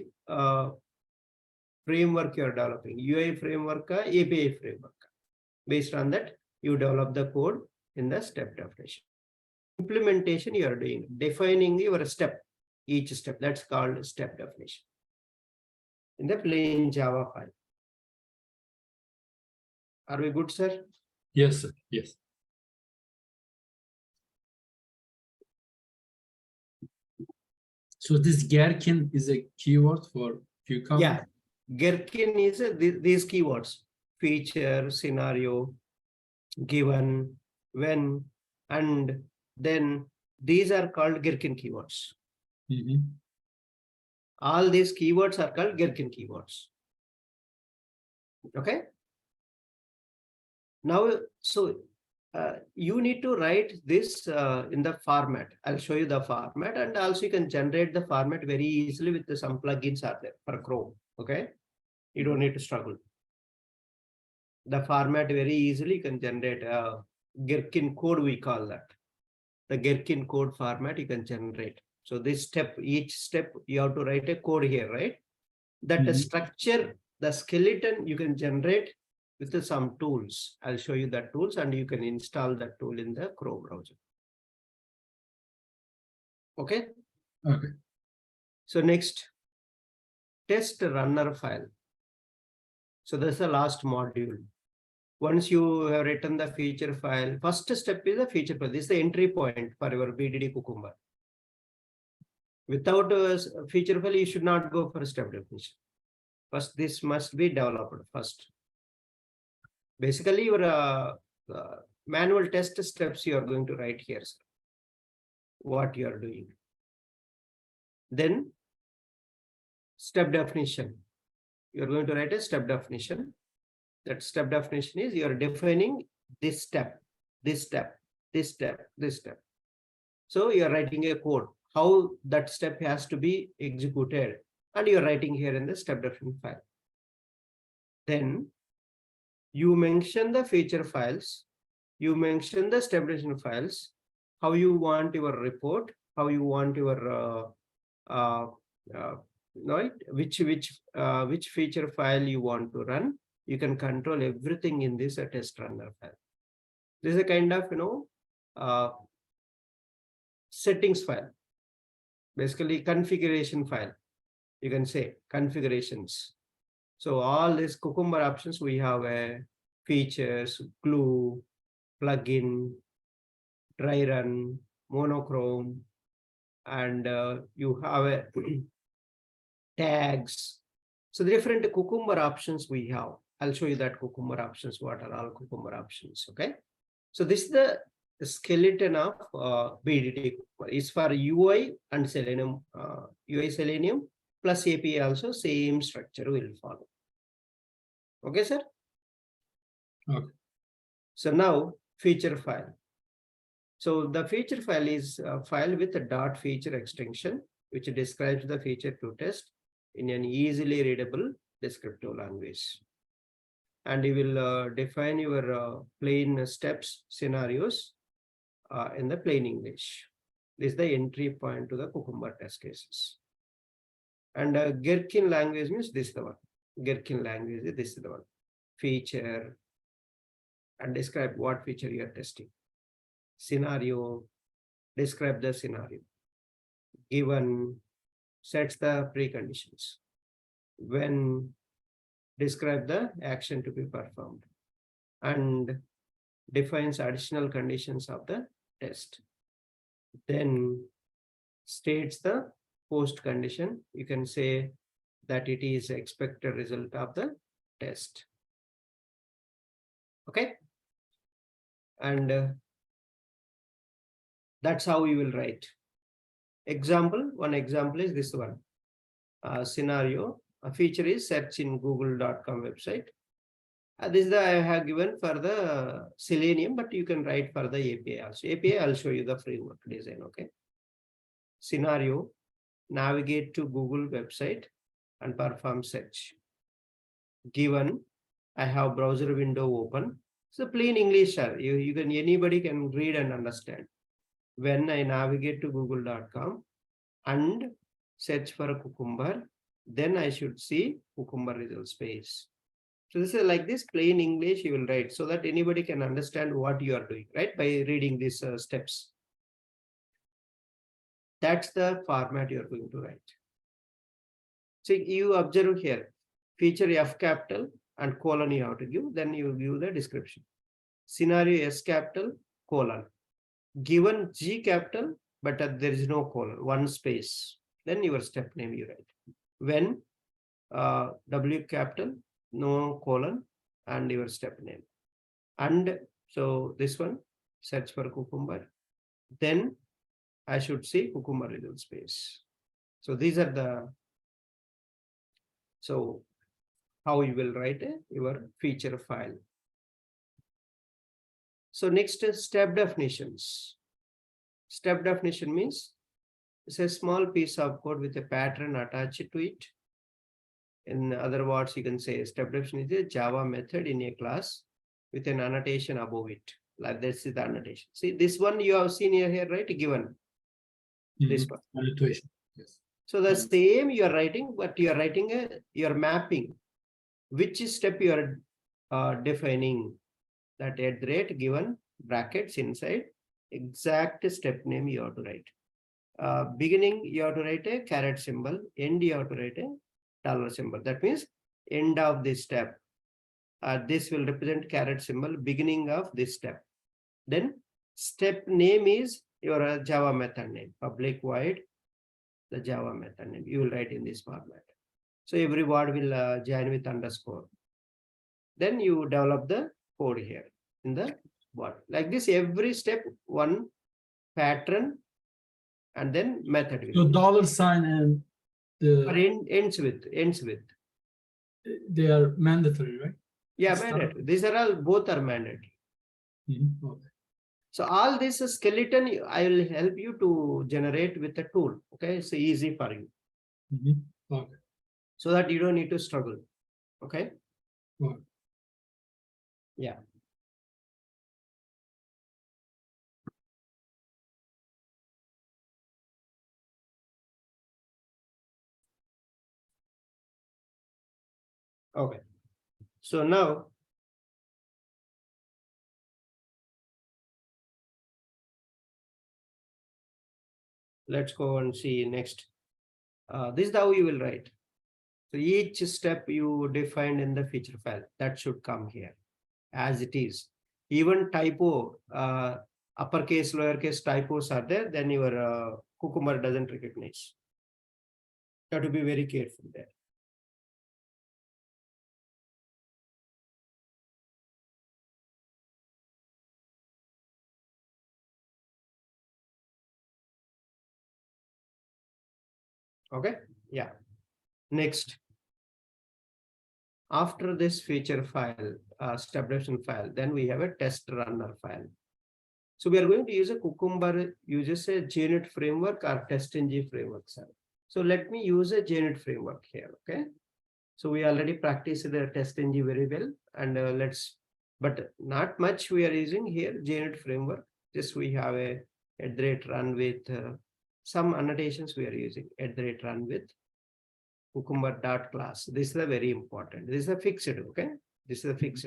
framework you are developing, UI framework, API framework. Based on that, you develop the code in the step definition. Implementation you are doing, defining your step, each step, that's called step definition in the plain Java file. Are we good, sir? Yes, sir. Yes. So this Gherkin is a keyword for cucumber? Yeah, Gherkin is these keywords: feature, scenario, given, when, and then, These are called Gherkin keywords. Mhm. All these keywords are called Gherkin keywords. Okay. Now, so you need to write this in the format. I'll show you the format, and also you can generate the format very easily with some plugins are there for Chrome. Okay. You don't need to struggle. The format very easily you can generate a Gherkin code, we call that. The Gherkin code format you can generate. So this step, each step you have to write a code here, right? That the structure, the skeleton you can generate with some tools. I'll show you the tools and you can install that tool in the Chrome browser. Okay. Okay. So next, TestRunner file. So that's the last module. Once you have written the feature file, first step is the feature file. This is the entry point for your BDD Cucumber. Without a feature file, you should not go for step definition. First, this must be developed first. Basically, your manual test steps you are going to write here, sir. What you are doing. Then, step definition. You are going to write a step definition. That step definition is you are defining this step, this step, this step, this step. So you are writing a code, how that step has to be executed, and you are writing here in the step definition file. Then you mention the feature files, you mention the step definition files, how you want your report, how you want your right, which feature file you want to run. You can control everything in this TestRunner file. This is a kind of settings file, basically configuration file. You can say configurations. So all these Cucumber options we have a features, glue, plugin, dry run, monochrome, and you have a tags. So the different Cucumber options we have. I'll show you that Cucumber options. What are all Cucumber options? Okay. So this is the skeleton of BDD. It's for UI and Selenium, UI Selenium plus API also same structure will follow. Okay, sir. Okay. So now feature file. So the feature file is a file with a .feature extension, which describes the feature to test in an easily readable descriptive language. And you will define your plain steps scenarios in the plain English. This is the entry point to the Cucumber test cases. And Gherkin language means this is the one. Gherkin language, this is the one. Feature, and describe what feature you are testing. Scenario, describe the scenario. Given, sets the preconditions. When, describe the action to be performed. And defines additional conditions of the test. Then states the post condition. You can say that it is expected result of the test. Okay. And that's how you will write. Example, one example is this one. Scenario, a feature is search in google.com website. This is the I have given for the Selenium, but you can write for the API also. API, I'll show you the framework design. Okay. Scenario, navigate to Google website and perform search. Given, I have browser window open. So plain English, sir. You can, anybody can read and understand. When I navigate to google.com and search for a Cucumber, then I should see Cucumber results page. So this is like this plain English you will write so that anybody can understand what you are doing, right? By reading these steps. That's the format you're going to write. So you observe here, feature F capital and colon you have to give, then you give the description. Scenario S capital, colon. Given G capital, but there is no colon, one space. Then your step name you write. When W capital, no colon, and your step name. And so this one, search for Cucumber. Then I should see cucumber result space. So these are the, so how you will write your feature file. So next is step definitions. Step definition means it's a small piece of code with a pattern attached to it. In other words, you can say step definition is a Java method in a class with an annotation above it. Like this is the annotation. See, this one you have seen here, right? Given this one. Annotation. Yes. So the same you are writing, but you are writing you are mapping which step you are defining, that at the rate given brackets inside exact step name you have to write. Beginning you have to write a caret symbol, end you have to write a dollar symbol. That means end of this step. This will represent caret symbol, beginning of this step. Then step name is your Java method name, public void the Java method name. You will write in this format. So every word will join with underscore. Then you develop the code here in the word. Like this, every step one pattern and then method. So $sign and Or the ends with. they are mandatory, right? Yeah, Start. mandatory. These are all, both are mandatory. Okay. So all this skeleton, I will help you to generate with a tool. Okay, it's easy for you. Okay. So that you don't need to struggle. Okay. Okay. Yeah. Okay. So now let's go and see next. This is how you will write. So each step you defined in the feature file, that should come here as it is. Even typo, uppercase, lowercase typos are there, then your Cucumber doesn't recognize. You have to be very careful there. Okay, yeah. Next, after this feature file, step definition file, then we have a TestRunner file. So we are going to use a Cucumber uses a JUnit framework or TestNG framework. So let me use a JUnit framework here. Okay. So we already practiced the TestNG very well, and but not much we are using here JUnit framework. Just we have a @run with some annotations we are using @run with cucumber.class. This is a very important. This is a fixed. Okay. This is a fixed.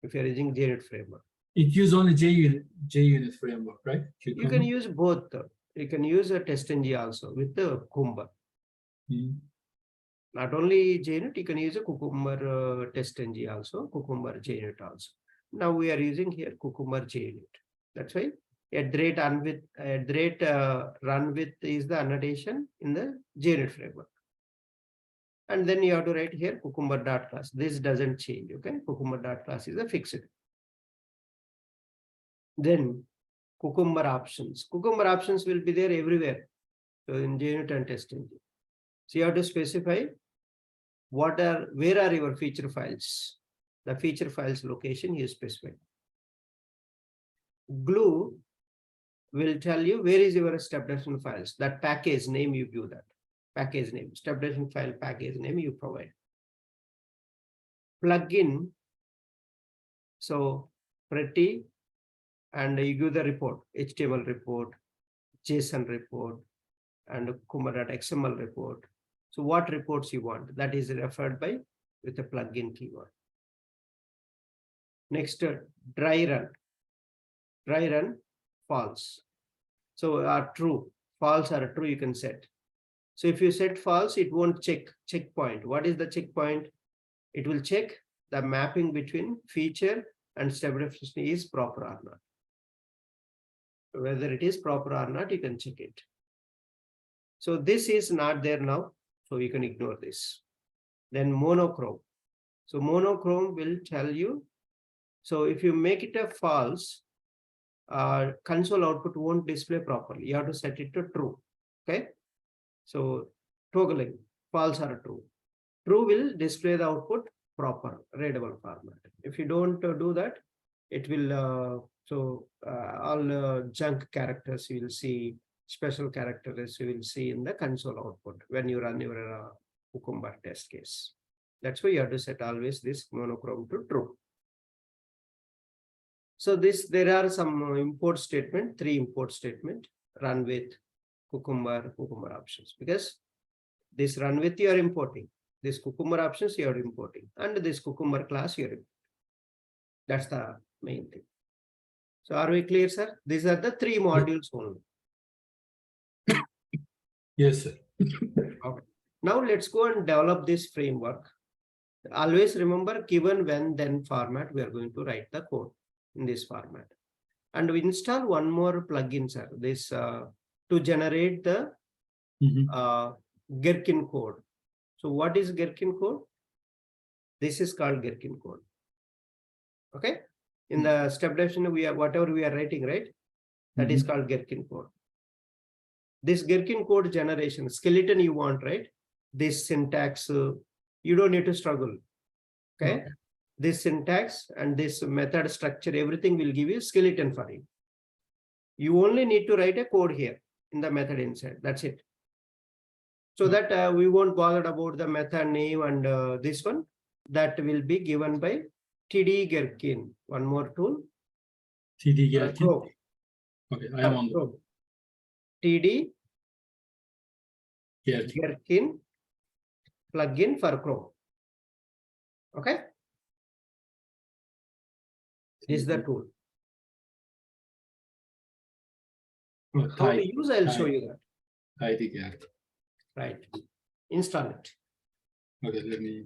If you are using JUnit framework. It uses only JUnit framework, right? You can use both. You can use a TestNG also with the Cucumber. Not only JUnit, you can use a Cucumber TestNG also, Cucumber JUnit also. Now we are using here Cucumber JUnit. That's why @run with is the annotation in the JUnit framework. And then you have to write here cucumber.class. This doesn't change. Okay, cucumber.class is a fixed. Then Cucumber options. Cucumber options will be there everywhere. So in JUnit and TestNG. So you have to specify where are your feature files. The feature files location you specify. Glue will tell you where is your step definition files. That package name you give that. Package name, step definition file package name you provide. Plugin. So pretty. And you give the report, HTML report, JSON report, and Cucumber.xml report. So what reports you want, that is referred by with the plugin keyword. Next, dry run. Dry run, false. So true, false or true you can set. So if you set false, it won't checkpoint. What is the checkpoint? It will check the mapping between feature and step definition is proper or not. Whether it is proper or not, you can check it. So this is not there now, so you can ignore this. Then monochrome. So monochrome will tell you. So if you make it a false, console output won't display properly. You have to set it to true. Okay. So toggling false or true. True will display the output proper readable format. If you don't do that, it will all junk characters you will see, special characters you will see in the console output when you run your Cucumber test case. That's why you have to set always this monochrome to true. So there are some import statement, 3 import statement run with Cucumber options, because this run with you are importing, this Cucumber options you are importing, and this Cucumber class you are importing. That's the main thing. So are we clear, sir? These are the 3 modules only. Yes, sir. Okay. Now let's go and develop this framework. Always remember, given when then format, we are going to write the code in this format. And we install one more plugin, sir, this to generate the Gherkin code. So what is Gherkin code? This is called Gherkin code. Okay. In the step definition, we are whatever we are writing, right? That is called Gherkin code. This Gherkin code generation skeleton you want, right? This syntax, you don't need to struggle. Okay. This syntax and this method structure, everything will give you skeleton for you. You only need to write a code here in the method inside. That's it. So that we won't bother about the method name and this one. That will be given by TD Gherkin. One more tool. TD Gherkin. Okay, I am on the Chrome. TD Gherkin. Gherkin plugin for Chrome. Okay. This is the tool. How to use, I'll show you that. TD Gherkin. Right. Install it. Okay, let me.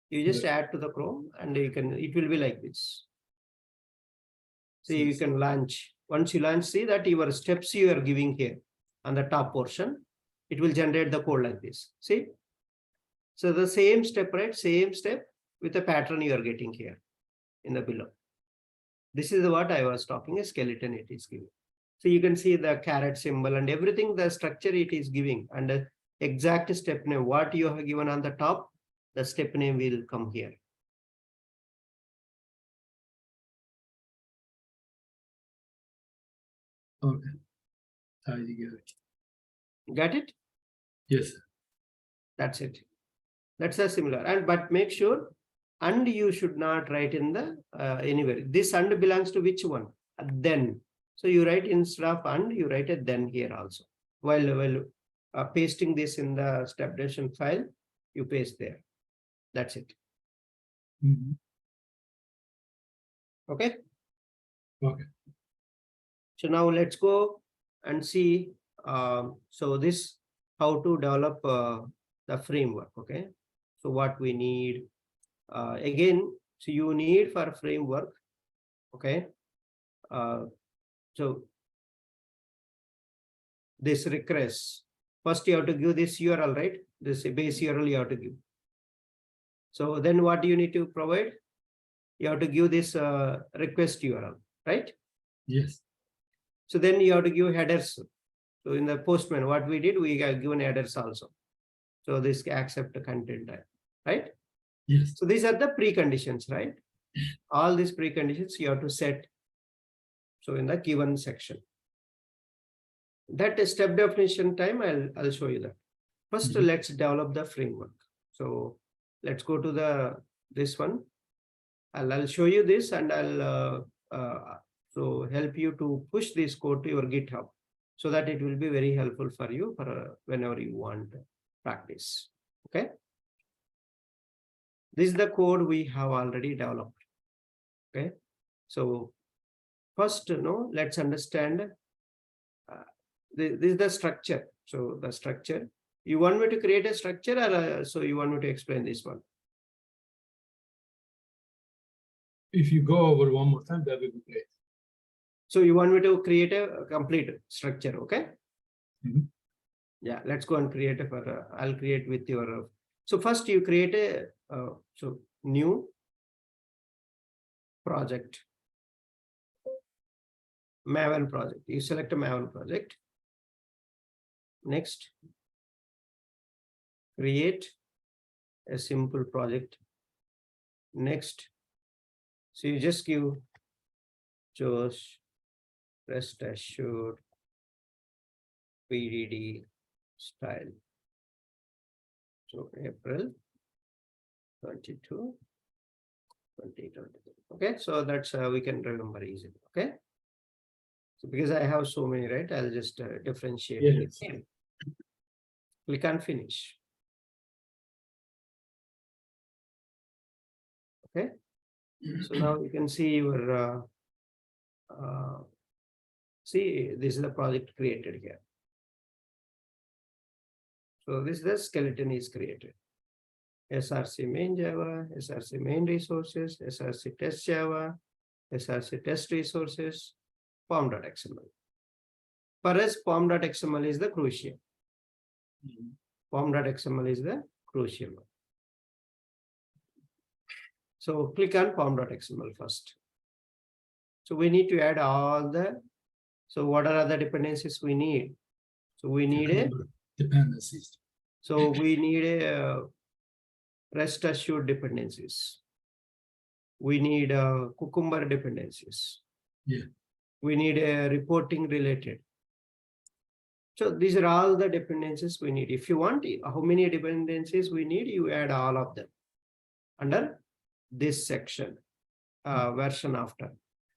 You just add to the Chrome and you can, it will be like this. See, you can launch. Once you launch, see that your steps you are giving here on the top portion, it will generate the code like this. See? So the same step, right? Same step with a pattern you are getting here in the below. This is what I was talking, a skeleton it is giving. So you can see the caret symbol and everything, the structure it is giving, and the exact step name, what you have given on the top, the step name will come here. Okay. TD Gherkin. Got it? Yes, sir. That's it. That's a similar, and but make sure and you should not write in the anywhere. This and belongs to which one? Then. So you write instead of and, you write a then here also. While pasting this in the step definition file, you paste there. That's it. Okay. Okay. So now let's go and see. So this how to develop the framework. Okay. So what we need again. So you need for framework. Okay. So this request, first you have to give this URL, right? This base URL you have to give. So then what do you need to provide? You have to give this request URL, right? Yes. So then you have to give headers. So in the Postman, what we did, we have given headers also. So this accept the content type, right? Yes. So these are the preconditions, right? All these preconditions you have to set. So in the given section, that is step definition time, I'll show you that. First, let's develop the framework. So let's go to this one. I'll show you this and I'll so help you to push this code to your GitHub so that it will be very helpful for you for whenever you want practice. Okay. This is the code we have already developed. Okay. So first, let's understand this is the structure. So the structure, you want me to create a structure or so you want me to explain this one? If you go over one more time, that would be great. So you want me to create a complete structure, okay? Yeah, let's go and create a, I'll create with your, so first you create a, so new project. Maven project. You select a Maven project. Next, create a simple project. Next, so you just give choose RestAssured BDD style. So April 22, 2023. Okay, so that's we can remember easily. Okay, so because I have so many, right? I'll just differentiate Yes. it. Click on finish. Okay, so now you can see your see, this is the project created here. So this is the skeleton is created. SRC main Java, SRC main resources, SRC test Java, SRC test resources, pom.xml. For us, pom.xml is the crucial. Pom.xml is the crucial one. So click on pom.xml first. So we need to add all the, so what are the dependencies we need? So we need a dependencies. So we need a RestAssured dependencies. We need Cucumber dependencies. Yeah. We need a reporting related. So these are all the dependencies we need. If you want, how many dependencies we need, you add all of them under this section, version after.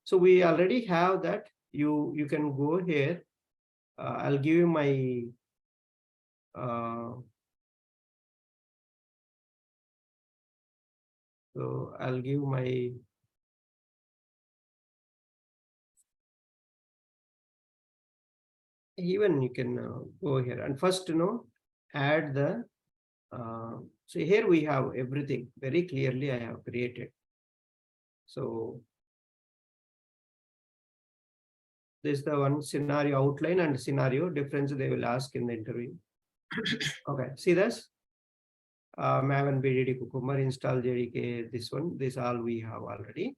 So we already have that. You can go here. I'll give you my so I'll give my even you can go here and first add the so here we have everything very clearly I have created. So this is the one scenario outline and scenario difference they will ask in the interview. Okay, see this Maven BDD Cucumber install JDK, this all we have already.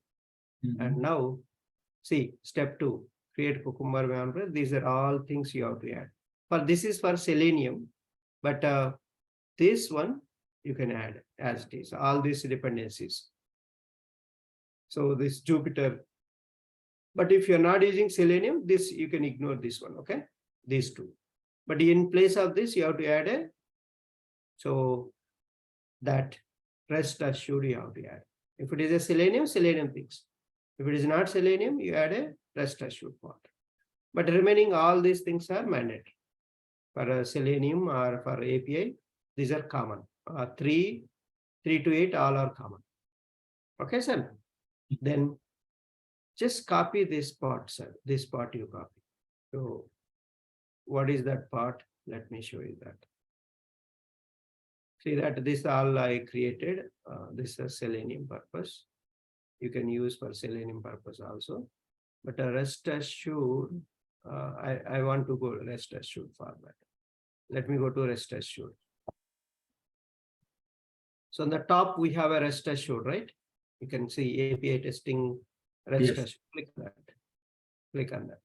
And now see step 2, create Cucumber Maven. These are all things you have to add. For this is for Selenium, but this one you can add as it is, all these dependencies. So this Jupyter, but if you're not using Selenium, this you can ignore this one, okay? These two. But in place of this, you have to add a, so that RestAssured you have to add. If it is a Selenium things. If it is not Selenium, you add a RestAssured part. But remaining all these things are mandatory. For a Selenium or for API, these are common. 3 to 8, all are common. Okay, sir. Then just copy this part, sir. This part you copy. So what is that part? Let me show you that. See that this all I created. This is Selenium purpose. You can use for Selenium purpose also. But a RestAssured, I want to go RestAssured format. Let me go to RestAssured. So on the top, we have a RestAssured, right? You can see API testing, RestAssured. Yes. Click that. Click on that.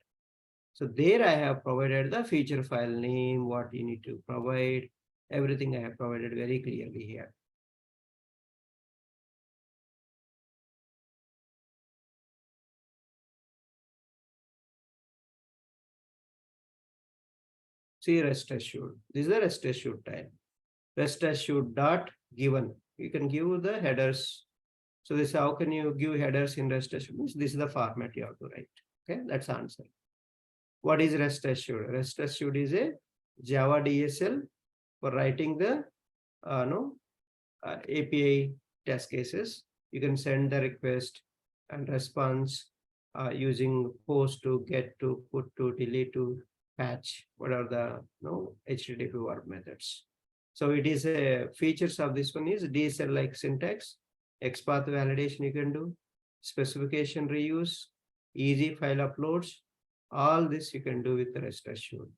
So there I have provided the feature file name, what you need to provide, everything I have provided very clearly here. See RestAssured. This is the RestAssured type. RestAssured dot given. You can give the headers. So this, how can you give headers in RestAssured? This is the format you have to write. Okay, that's the answer. What is RestAssured? RestAssured is a Java DSL for writing the API test cases. You can send the request and response using post to, get to, put to, delete to, patch. What are the HTTP verb methods? So it is a features of this one is DSL like syntax, XPath validation you can do, specification reuse, easy file uploads. All this you can do with the RestAssured.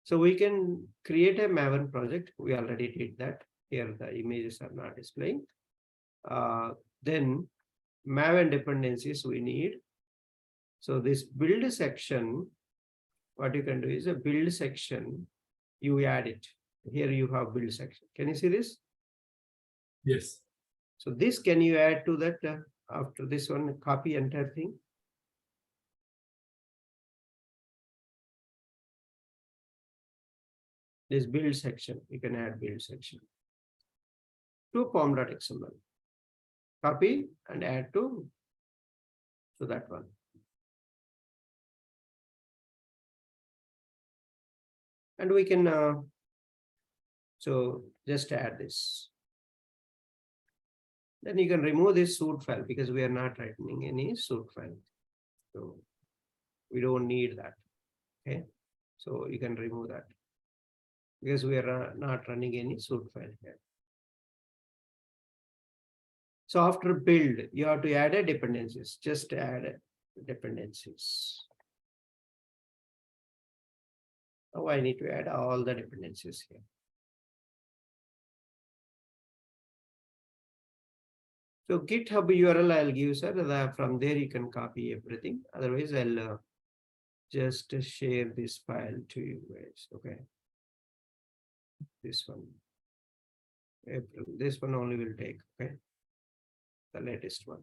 So we can create a Maven project. We already did that. Here the images are not displaying. Then Maven dependencies we need. So this build section, what you can do is a build section, you add it. Here you have build section. Can you see this? Yes. So this can you add to that after this one, copy entire thing? This build section, you can add build section to form.xml. Copy and add to that one. And we can, so just add this. Then you can remove this suit file because we are not writing any suit file. So we don't need that. Okay. So you can remove that because we are not running any suit file here. So after build, you have to add a dependencies. Just add dependencies. Now I need to add all the dependencies here. So GitHub URL I'll give, sir. From there you can copy everything. Otherwise, I'll just share this file to you guys. Okay. This one. April. This one only will take. Okay. The latest one.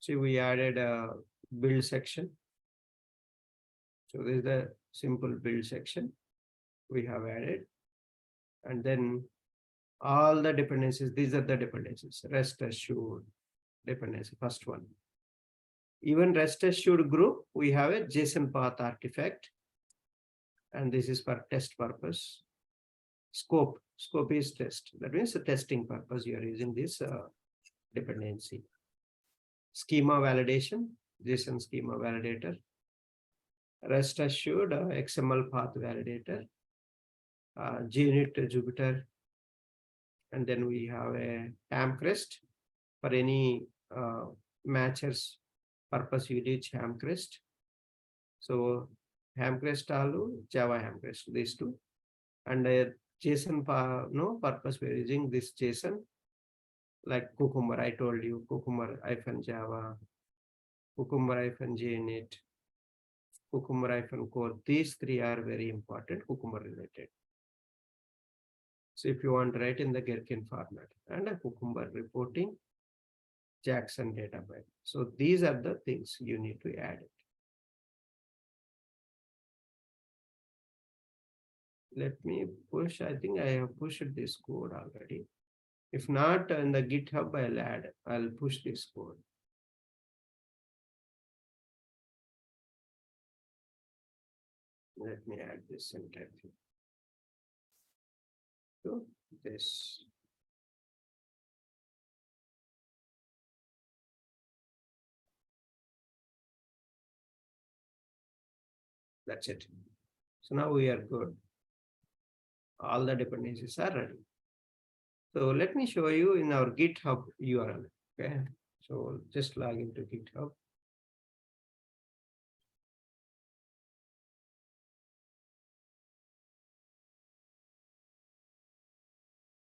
See, we added a build section. So this is the simple build section we have added. And then all the dependencies, these are the dependencies. RestAssured dependency, first one. Even RestAssured group, we have a JSON path artifact. And this is for test purpose. Scope is test. That means the testing purpose you are using this dependency. Schema validation, JSON schema validator. RestAssured XML path validator. JUnit Jupyter. And then we have a Hamcrest for any matchers purpose you need Hamcrest. So Hamcrest alu, Java Hamcrest, these two. And JSON purpose we're using this JSON like Cucumber. I told you Cucumber-Java, Cucumber-JUnit, Cucumber-core. These three are very important Cucumber related. So if you want to write in the Gherkin format and a Cucumber reporting, Jackson database. So these are the things you need to add it. Let me push. I think I have pushed this code already. If not, in the GitHub, I'll push this code. Let me add this entire thing. So this. That's it. So now we are good. All the dependencies are ready. So let me show you in our GitHub URL. Okay. So just log into GitHub.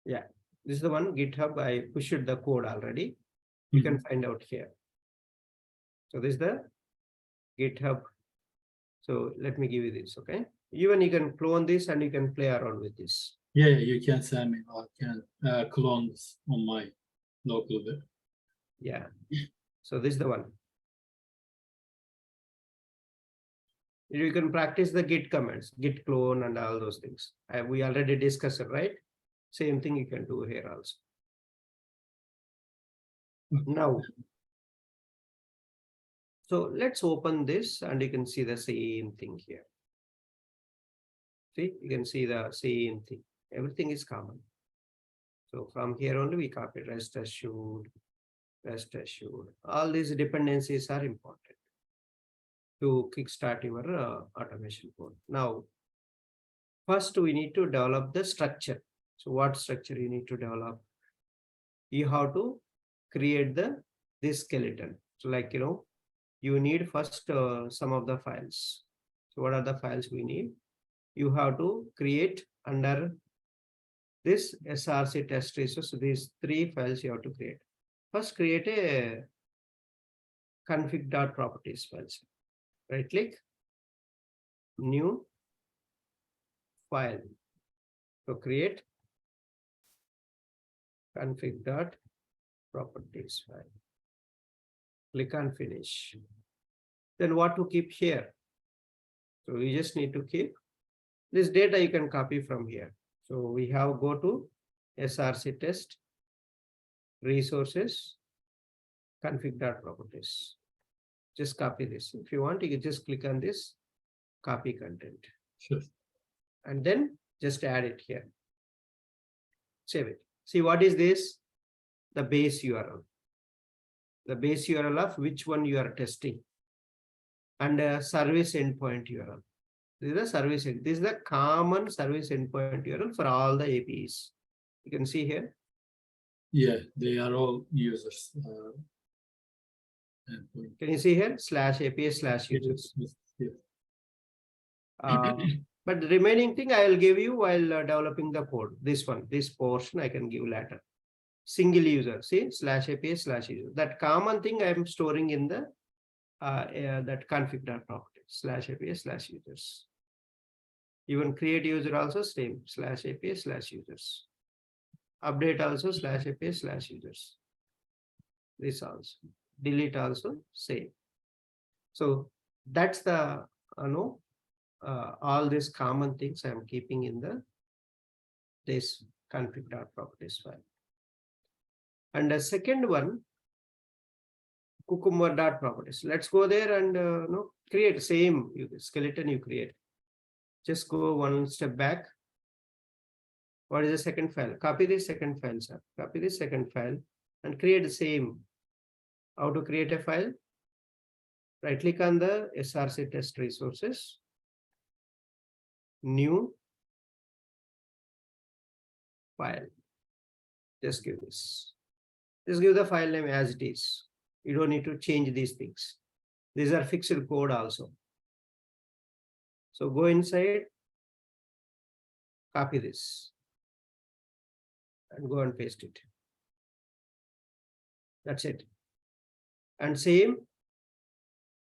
Yeah, this is the one GitHub. I pushed the code already. You can find out here. So this is the GitHub. So let me give you this. Okay. Even you can clone this and you can play around with this. Yeah, you can send me. I can clone this on my local web. Yeah. So this is the one. You can practice the Git commands, Git clone and all those things. We already discussed it, right? Same thing you can do here also. Now, so let's open this and you can see the same thing here. See, you can see the same thing. Everything is common. So from here only we copy RestAssured. All these dependencies are important to kickstart your automation code. Now, first we need to develop the structure. So what structure you need to develop? You have to create this skeleton. So like, you need first some of the files. So what are the files we need? You have to create under this src test traces. So these three files you have to create. First create a config.properties files. Right click, new file. So create config.properties file. Click on finish. Then what to keep here? So we just need to keep this data. You can copy from here. So we have go to src test resources config.properties. Just copy this. If you want, you can just click on this copy content. Sure. And then just add it here. Save it. See, what is this? The base URL. The base URL of which one you are testing. And a service endpoint URL. This is the service. This is the common service endpoint URL for all the APIs. You can see here. Yeah, they are all users. Can you see here? /API/users. Yes. But the remaining thing I will give you while developing the code. This one, this portion I can give later. Single user, see, /API/user. That common thing I am storing in the that config.properties /API/users. Even create user also same /API/users. Update also /API/users. This also. Delete also same. So that's the all these common things I'm keeping in this config.properties file. And the second one, cucumber.properties. Let's go there and create same skeleton you create. Just go one step back. What is the second file? Copy this second file, sir. Copy this second file and create the same. How to create a file? Right click on the src test resources. New file. Just give this. Just give the file name as it is. You don't need to change these things. These are fixed code also. So go inside, copy this, and go and paste it. That's it. And same.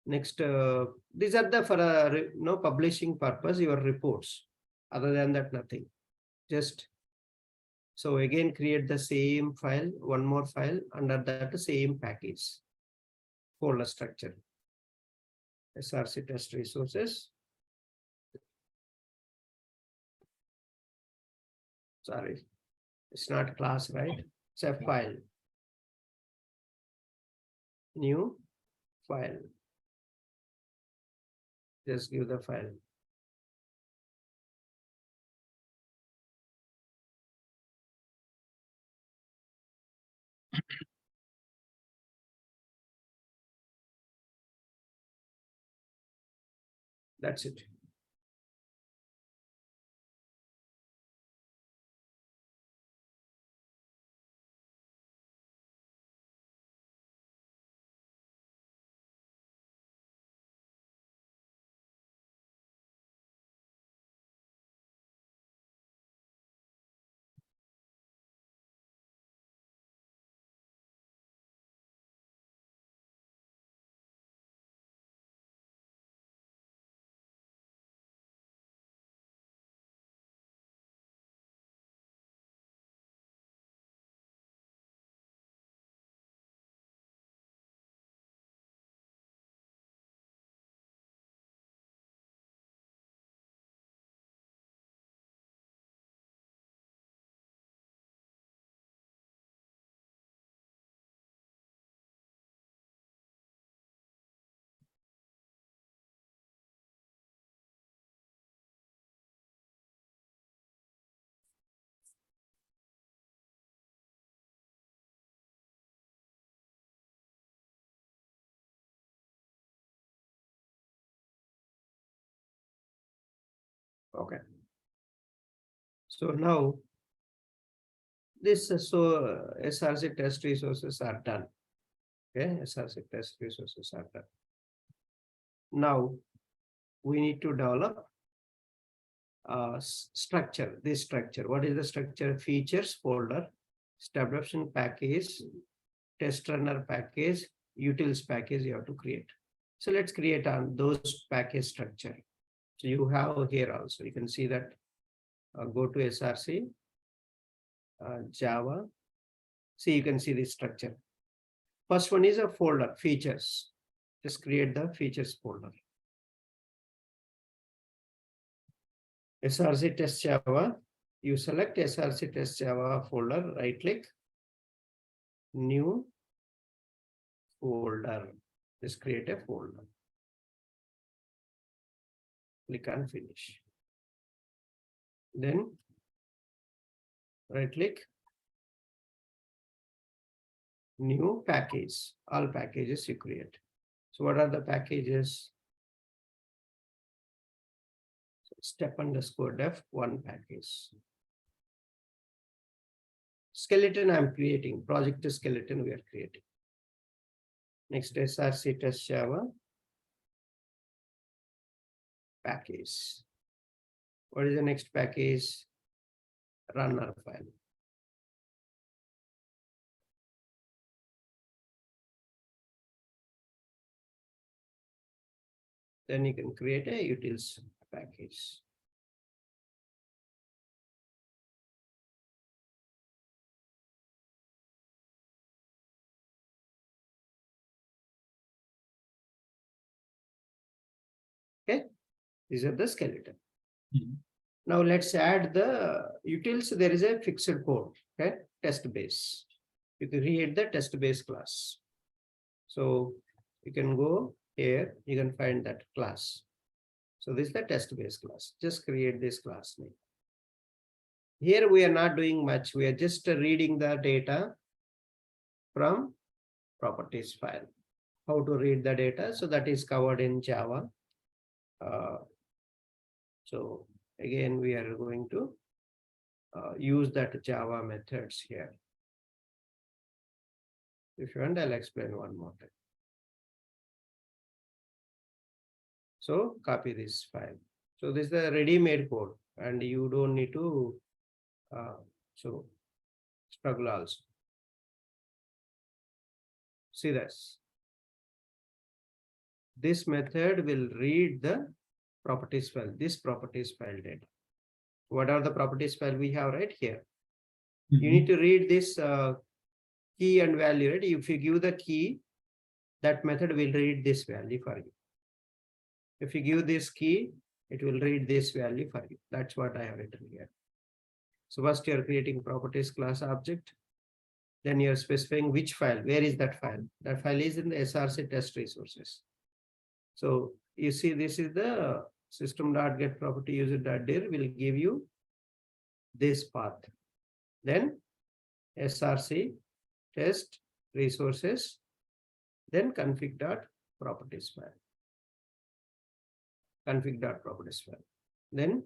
Next, these are the for publishing purpose, your reports. Other than that, nothing. Just so again create the same file, one more file under that same package folder structure. src test resources. Sorry, it's not class, right? It's a file. New file. Just give the file. That's it. Okay. So now this src test resources are done. Okay, src test resources are done. Now we need to develop structure. This structure. What is the structure? Features folder, stepdefinition package, TestRunner package, utils package you have to create. So let's create on those package structure. So you have here also, you can see that go to SRC, Java. See, you can see this structure. First one is a folder, features. Just create the features folder. SRC test Java. You select SRC test Java folder, right click, new folder. Just create a folder. Click on finish. Then right click, new package, all packages you create. So what are the packages? Step_def one package. Skeleton I'm creating, project skeleton we are creating. Next SRC test Java package. What is the next package? Runner file. Then you can create a utils package. Okay, these are the skeleton. Mhm. Now let's add the utils. There is a fixed code, okay, test base. You can create the test base class. So you can go here, you can find that class. So this is the test base class. Just create this class name. Here we are not doing much. We are just reading the data from properties file. How to read the data? So that is covered in Java. So again, we are going to use that Java methods here. If you want, I'll explain one more time. So copy this file. So this is the ready-made code, and you don't need to struggle also. See this. This method will read the properties file, this properties file data. What are the properties file we have right here? You need to read this key and value, right? If you give the key, that method will read this value for you. If you give this key, it will read this value for you. That's what I have written here. So first you are creating properties class object. Then you are specifying which file, where is that file? That file is in the SRC test resources. So you see, this is the system.get property user.dir will give you this path. Then SRC test resources, then config.properties file. Config.properties file. Then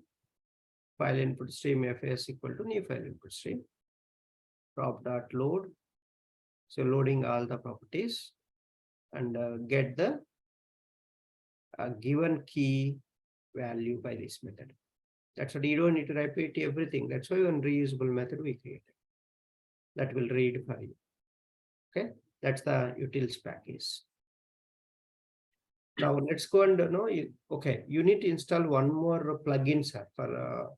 file input stream fs equal to new file input stream. Prop.load. So loading all the properties and get the given key value by this method. That's what you don't need to repeat everything. That's why one reusable method we created. That will read for you. Okay, that's the utils package. Now let's go and know. Okay, you need to install one more plugin, sir, for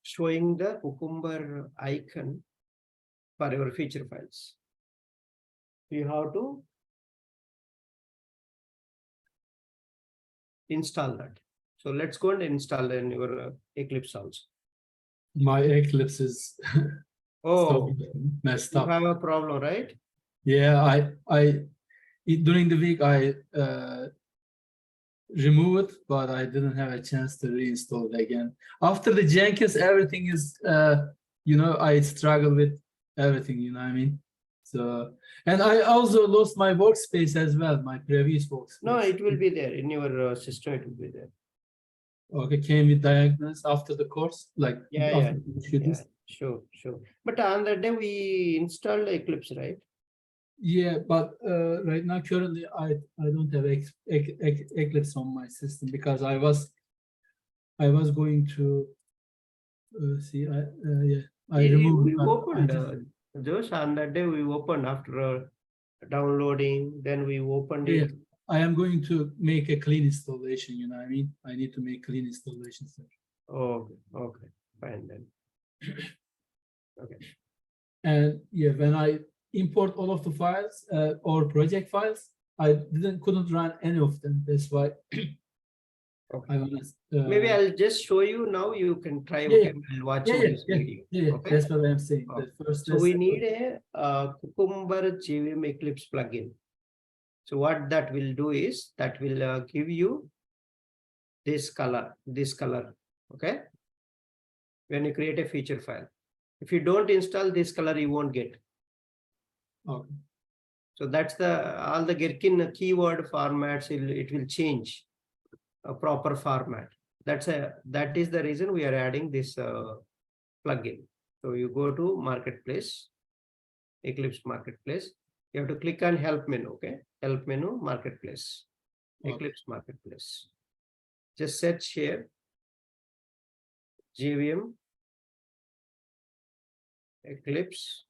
showing the Cucumber icon for your feature files. You have to install that. So let's go and install in your Eclipse also. My Eclipse is so messed you up. have a problem, right? Yeah, during the week I remove it, but I didn't have a chance to reinstall it again. After the Jenkins, everything is, I struggle with everything, you know what I mean? So, and I also lost my workspace as well, my previous workspace. No, it will be there in your system, it will be there. Okay, can we diagnose after the course? Like, yeah, sure. But on that day we installed Eclipse, right? Yeah, but right now, currently, I don't have Eclipse on my system because I was going to see. I removed. We opened Josh, on that day we opened after downloading, then we opened Yeah, it. I am going to make a clean installation, you know what I mean? I need to make clean installation, sir. Oh, okay, fine then. Okay. And yeah, when I import all of the files or project files, I couldn't run any of them. That's why Okay. I want Maybe to. I'll just show you now. You can try. Yeah, Okay, I'll watch this video. yeah. Okay. That's what I'm saying. Okay. The first, So we need a Cucumber JVM Eclipse plugin. So what that will do is that will give you this color. Okay. When you create a feature file, if you don't install this color, you won't get. Okay. So that's all the Gherkin keyword formats. It will change a proper format. That is the reason we are adding this plugin. So you go to Marketplace, Eclipse Marketplace. You have to click on Help menu. Okay, Help menu, Marketplace, Eclipse Marketplace. Just search here, JVM Eclipse.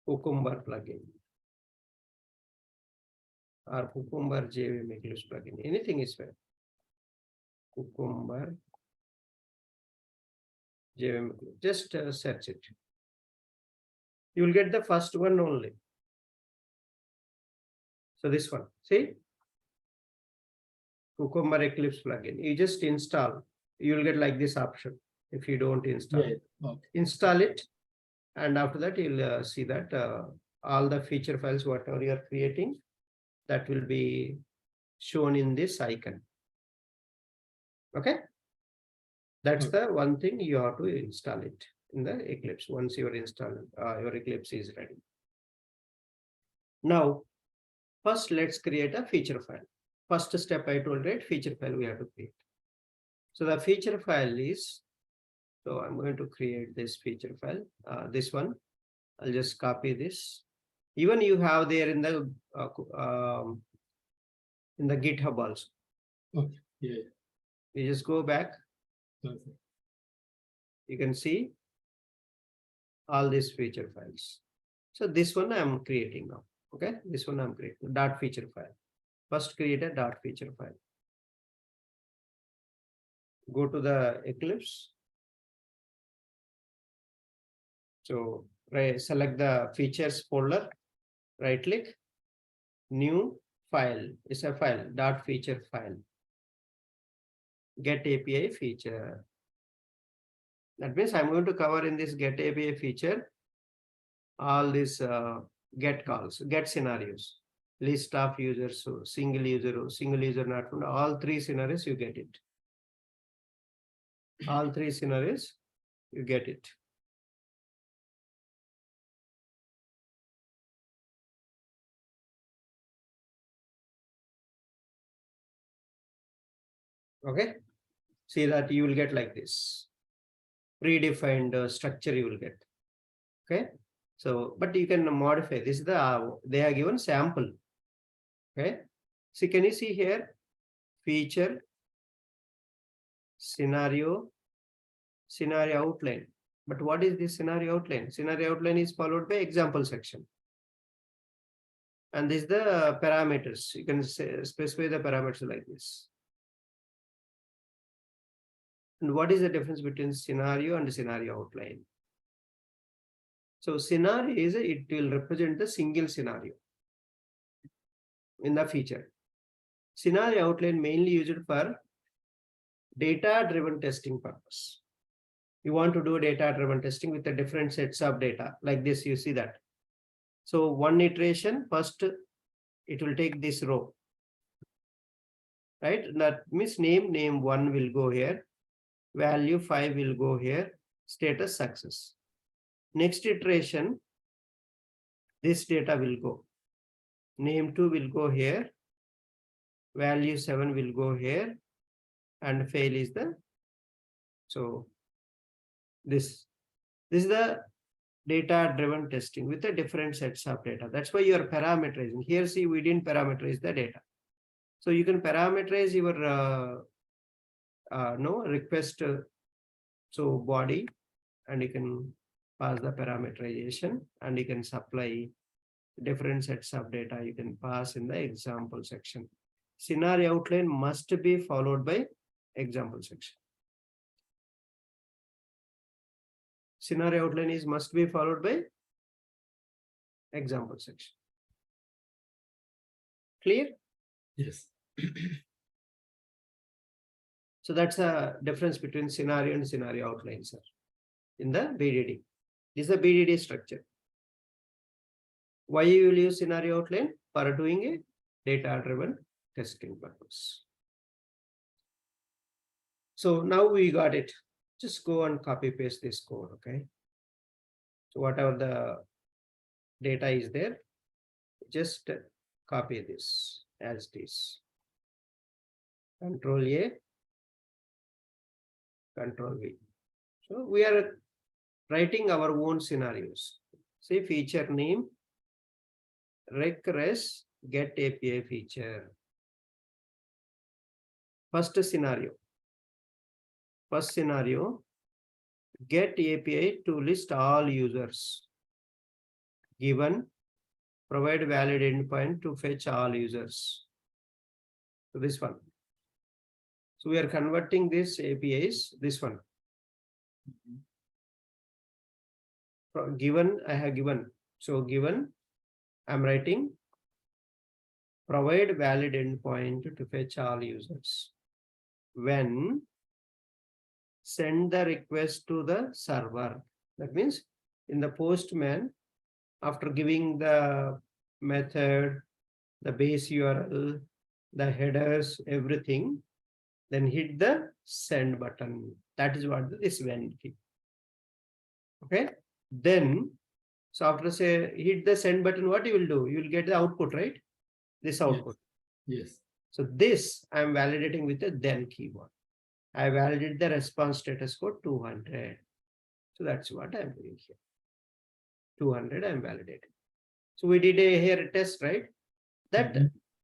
Cucumber plugin or Cucumber JVM Eclipse plugin. Anything is fine. Cucumber JVM. Just search it. You will get the first one only. So this one, see, Cucumber Eclipse plugin. You just install. You will get like this option. If you don't install, install it, and after that you'll see that all the feature files whatever you are creating, that will be shown in this icon. Okay, that's the one thing you have to install it in the Eclipse. Once you are installed, your Eclipse is ready. Now, first let's create a feature file. First step I told, right? Feature file we have to create. So the feature file is, so I'm going to create this feature file. This one, I'll just copy this. Even you have there in the GitHub also. Okay. Yeah. You just go back. Perfect. You can see all these feature files. So this one I'm creating now. Okay, this one I'm creating dot feature file. First create a dot feature file. Go to the Eclipse. So select the features folder, right click, new file. It's a file, dot feature file. Get API feature. That means I'm going to cover in this get API feature all these get calls, get scenarios, list of users, so single user not found, all three scenarios you get it. All three scenarios you get it. Okay, see that you will get like this predefined structure you will get. Okay, so but you can modify this. They are given sample. Okay, see, can you see here feature scenario outline? But what is this scenario outline? Scenario outline is followed by example section. And this is the parameters. You can specify the parameters like this. And what is the difference between scenario and scenario outline? So scenario is it will represent the single scenario in the feature. Scenario outline mainly used for data-driven testing purpose. You want to do data-driven testing with the different sets of data like this. You see that. So one iteration, first it will take this row, right? That means name 1 will go here, value 5 will go here, status success. Next iteration, this data will go. Name 2 will go here, value 7 will go here, and fail is the, so this is the data-driven testing with the different sets of data. That's why you are parameterizing. Here, see, we didn't parameterize the data. So you can parameterize your no request. So body, and you can pass the parameterization, and you can supply different sets of data. You can pass in the example section. Scenario outline must be followed by example section. Scenario outline is must be followed by example section. Clear? Yes. So that's a difference between scenario and scenario outline, sir. In the BDD, this is the BDD structure. Why you will use scenario outline? For doing a data-driven testing purpose. So now we got it. Just go and copy paste this code, okay? So whatever the data is there, just copy this as it is. Control A, Control V. So we are writing our own scenarios. Say feature name, request get API feature. First scenario, get API to list all users. Given, provide valid endpoint to fetch all users. So this one. So we are converting this APIs, this one. Given, I have given. So given, I'm writing provide valid endpoint to fetch all users. When send the request to the server. That means in the postman, after giving the method, the base URL, the headers, everything, then hit the send button. That is what this when key. Okay. Then, so after say hit the send button, what you will do? You will get the output, right? This output. Yes. So this I am validating with the then keyword. I validate the response status code 200. So that's what I'm doing here. 200 I'm validating. So we did a here test, right? That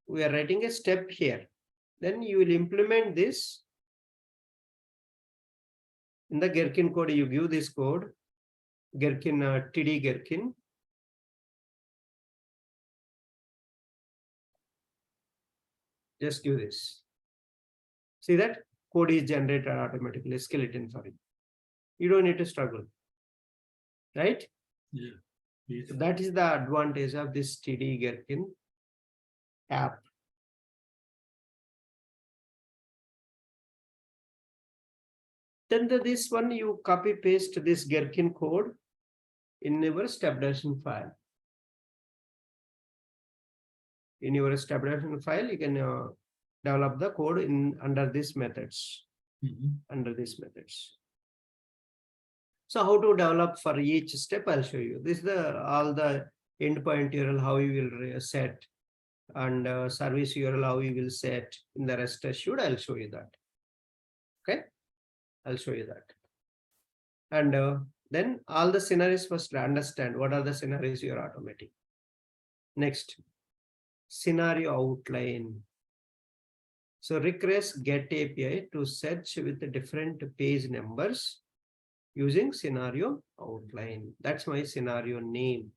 we are writing a step here. Then you will implement this in the Gherkin code. You give this code, Gherkin TD Gherkin. Just give this. See that code is generated automatically, skeleton for it. You don't need to struggle, right? Yeah. Yes. So that is the advantage of this TD Gherkin app. Then this one you copy paste this Gherkin code in your step-definition file. In your step-definition file, you can develop the code in under these methods. Under these methods. So how to develop for each step? I'll show you. This is all the endpoint URL how you will set, and service URL how you will set in the RestAssured. I'll show you that. Okay, I'll show you that. And then all the scenarios first understand what are the scenarios you are automating. Next, scenario outline. So request get API to search with the different page numbers using scenario outline. That's my scenario name.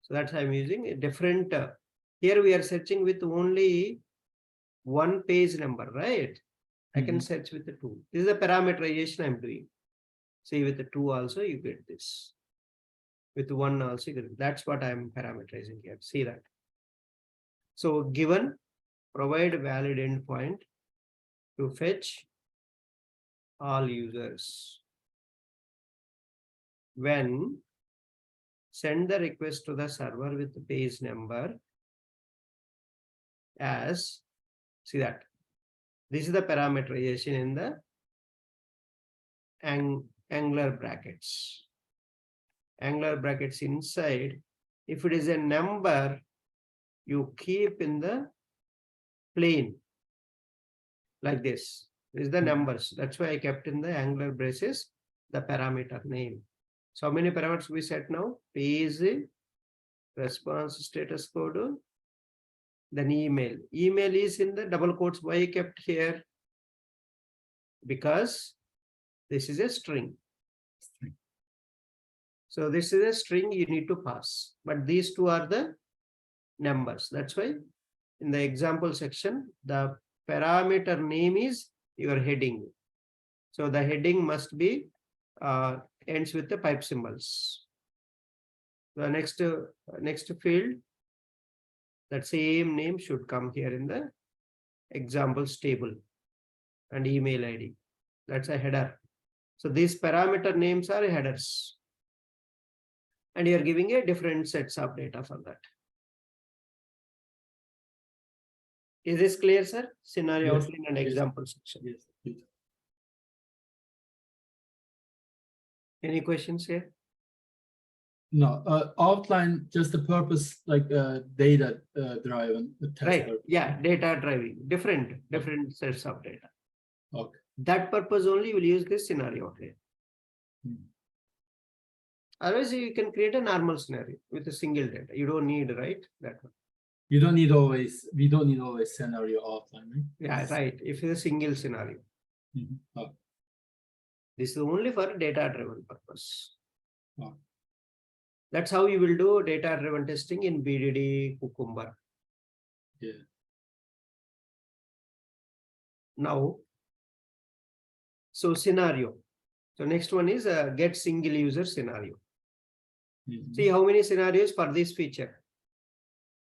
So that's I'm using a different. Here we are searching with only one page number, right? I can search with the two. This is the parameterization I'm doing. See, with the two also you get this. With one also you get. That's what I'm parameterizing here. See that. So given, provide valid endpoint to fetch all users. When send the request to the server with the page number as, see that. This is the parameterization in the angular brackets. Angular brackets inside, if it is a number, you keep in the plain like this. This is the numbers. That's why I kept in the angular braces the parameter name. So how many parameters we set now? Page, response status code, then email. Email is in the double quotes. Why I kept here? because this is a string. So this is a string you need to pass, but these two are the numbers. That's why in the example section, the parameter name is your heading. So the heading must be ends with the pipe symbols. The next field, that same name should come here in the examples table and email ID. That's a header. So these parameter names are headers. And you're giving a different sets of data for that. Is this clear, sir? Scenario Yes. outline and Yes. example section. Yes. Any questions here? No, outline just the purpose, like data driven test. Right. Purpose. Yeah, data driving, different sets of data. Okay. That purpose only will use this scenario outline. Otherwise, you can create a normal scenario with a single data. You don't need, right? That one. We don't need always scenario outline, right? Yeah, right. If it's a single scenario. Okay. This is only for data-driven purpose. Okay. That's how you will do data-driven testing in BDD Cucumber. Yeah. Now, so scenario. So next one is get single user scenario. See how many scenarios for this feature.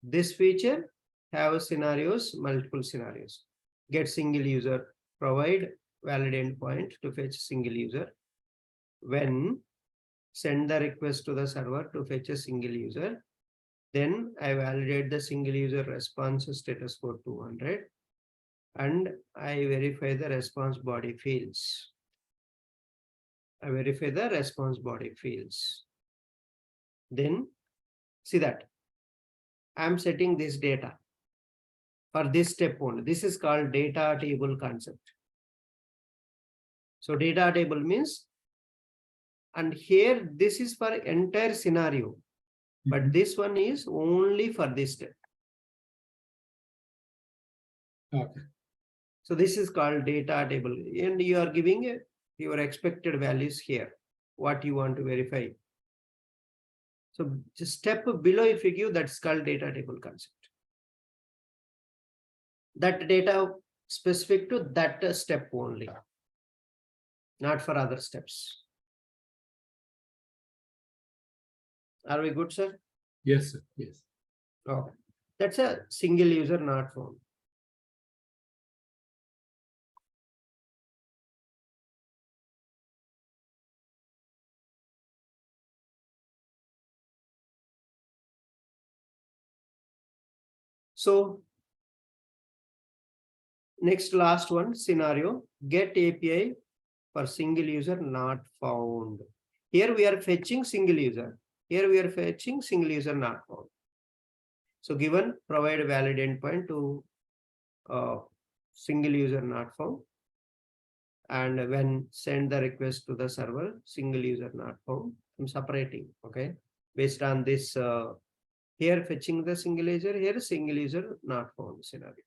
This feature have scenarios, multiple scenarios. Get single user, provide valid endpoint to fetch single user. When send the request to the server to fetch a single user. Then I validate the single user response status code 200 and I verify the response body fields. I verify the response body fields. Then see that I'm setting this data for this step only. This is called data table concept. So data table means, and here this is for entire scenario, but this one is only for this step. Okay. So this is called data table, and you are giving your expected values here, what you want to verify. So just step below, if you give, that's called data table concept. That data specific to that step only, not for other steps. Are we good, sir? Yes, sir. Yes. Okay. That's a single user not found. So next last one scenario, get API for single user not found. Here we are fetching single user. Here we are fetching single user not found. So given provide valid endpoint to single user not found. And when send the request to the server, single user not found. I'm separating, okay? Based on this, here fetching the single user, here single user not found scenario.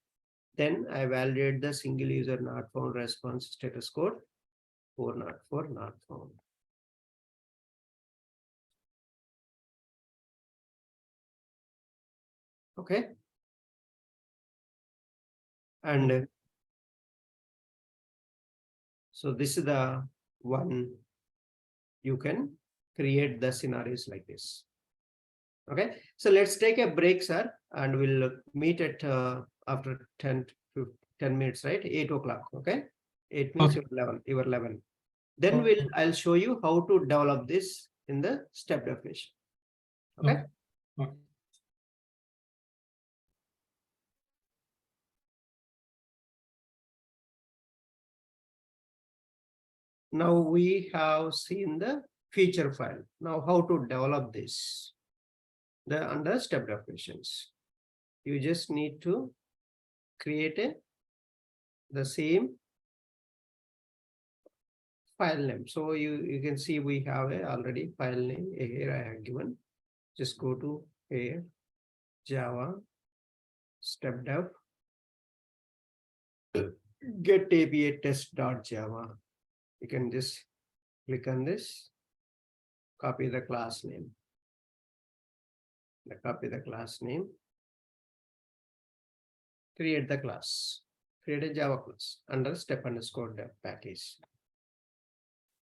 Then I validate the single user not found response status code 404 not found. Okay. And so this is the one you can create the scenarios like this. Okay. So let's take a break, sir, and we'll meet at after 10 minutes, right? 8 o'clock. Okay. 8 means Okay. your 11. Then I'll show you how to develop this in the step definition. Okay. Okay. Now we have seen the feature file. Now how to develop this under step definitions. You just need to create the same file name. So you can see we have already file name here I have given. Just go to here, Java, step dev. get API test.java. You can just click on this, copy the class name. Copy the class name, create the class, create a Java class under step_dev package.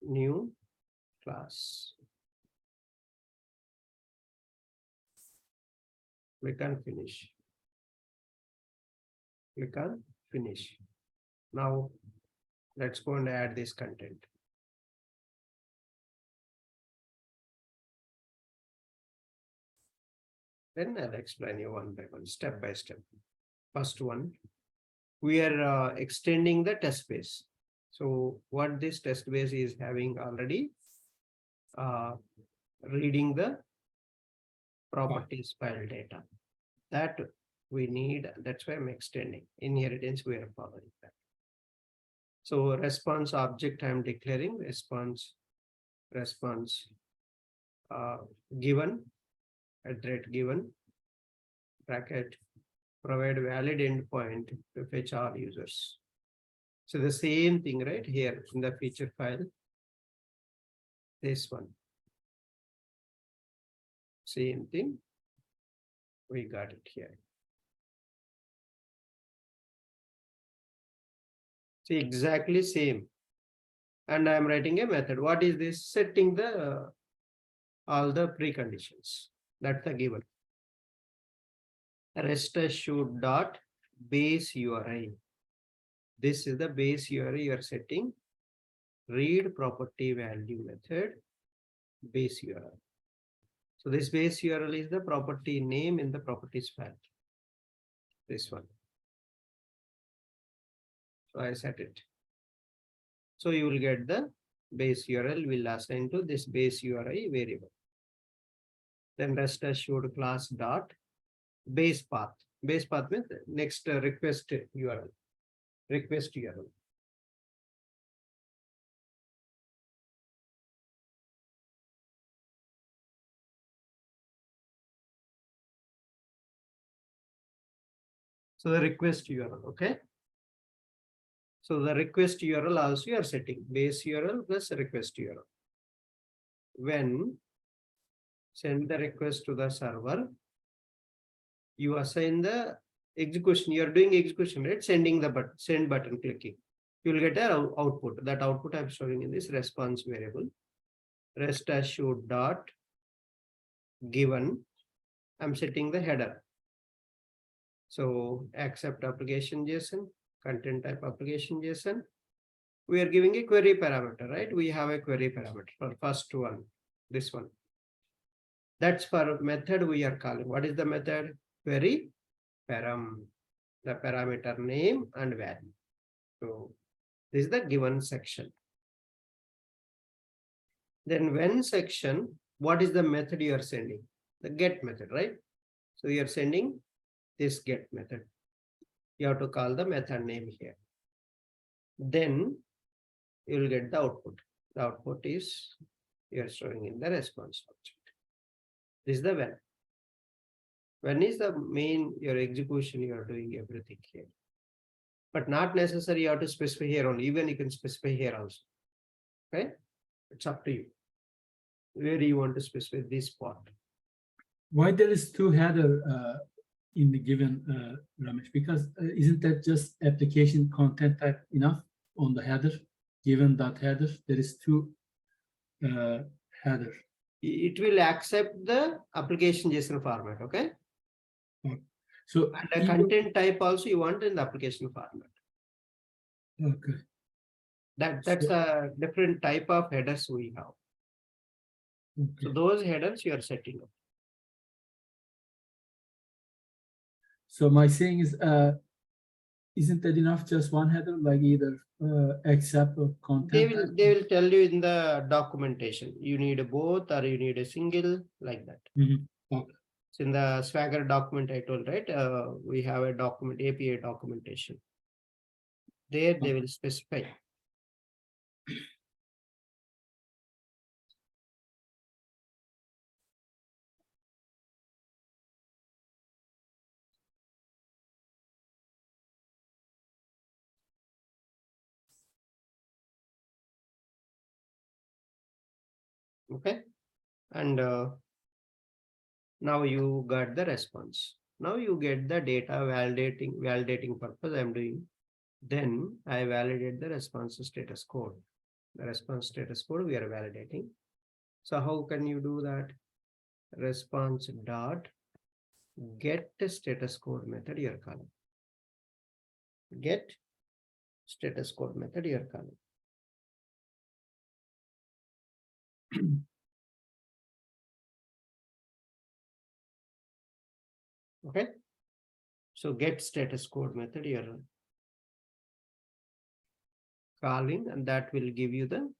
New class. Click on finish. Click on finish. Now let's go and add this content. Then I'll explain you one by one, step by step. First one, we are extending the test base. So what this test base is having already, reading the properties file data that we need. That's why I'm extending. Inheritance, we are following that. So response object, I'm declaring response given @given bracket provide valid endpoint to fetch all users. So the same thing right here in the feature file. This one. Same thing. We got it here. See, exactly same. And I'm writing a method. What is this? Setting the all the preconditions. That's the given. RestAssured dot base URI. This is the base URI you are setting. Read property value method base URL. So this base URL is the property name in the properties file. This one. So I set it. So you will get the base URL will assign to this base URI variable. Then RestAssured class dot base path. Base path means next request URL. Request URL. So the request URL, okay? So the request URL also you are setting base URL plus request URL. When send the request to the server, you assign the execution. You are doing execution, right? Sending the button, send button clicking. You will get an output. That output I'm showing in this response variable. RestAssured dot given. I'm setting the header. So accept application JSON, content type application JSON. We are giving a query parameter, right? We have a query parameter for first one, this one. That's for method we are calling. What is the method? Query param, the parameter name and value. So this is the given section. Then when section, what is the method you are sending? The get method, right? So you are sending this get method. You have to call the method name here. Then you will get the output. The output is you are showing in the response object. This is the when. When is the main your execution, you are doing everything here. But not necessary you have to specify here only. Even you can specify here also. Okay, it's up to you. Where do you want to specify this part? Why there is two header in the given Ramesh? Because isn't that just application content type enough on the header? Given that header, there is two header. It will accept the application JSON format. Okay. So and the content type also you want in the application format. Okay. That's a different type of headers we have. Okay. So those headers you are setting up. So my saying is, isn't that enough? Just one header, like either accept or content? They will tell you in the documentation. You need a both or you need a single like that. Okay. So in the Swagger document I told, right? We have a document API documentation. There they will specify. Okay. And now you got the response. Now you get the data validating purpose I'm doing. Then I validate the response status code. The response status code we are validating. So how can you do that? Response dot get status code method you're calling. Get status code method you're calling. Okay. So get status code method you're calling, and that will give you the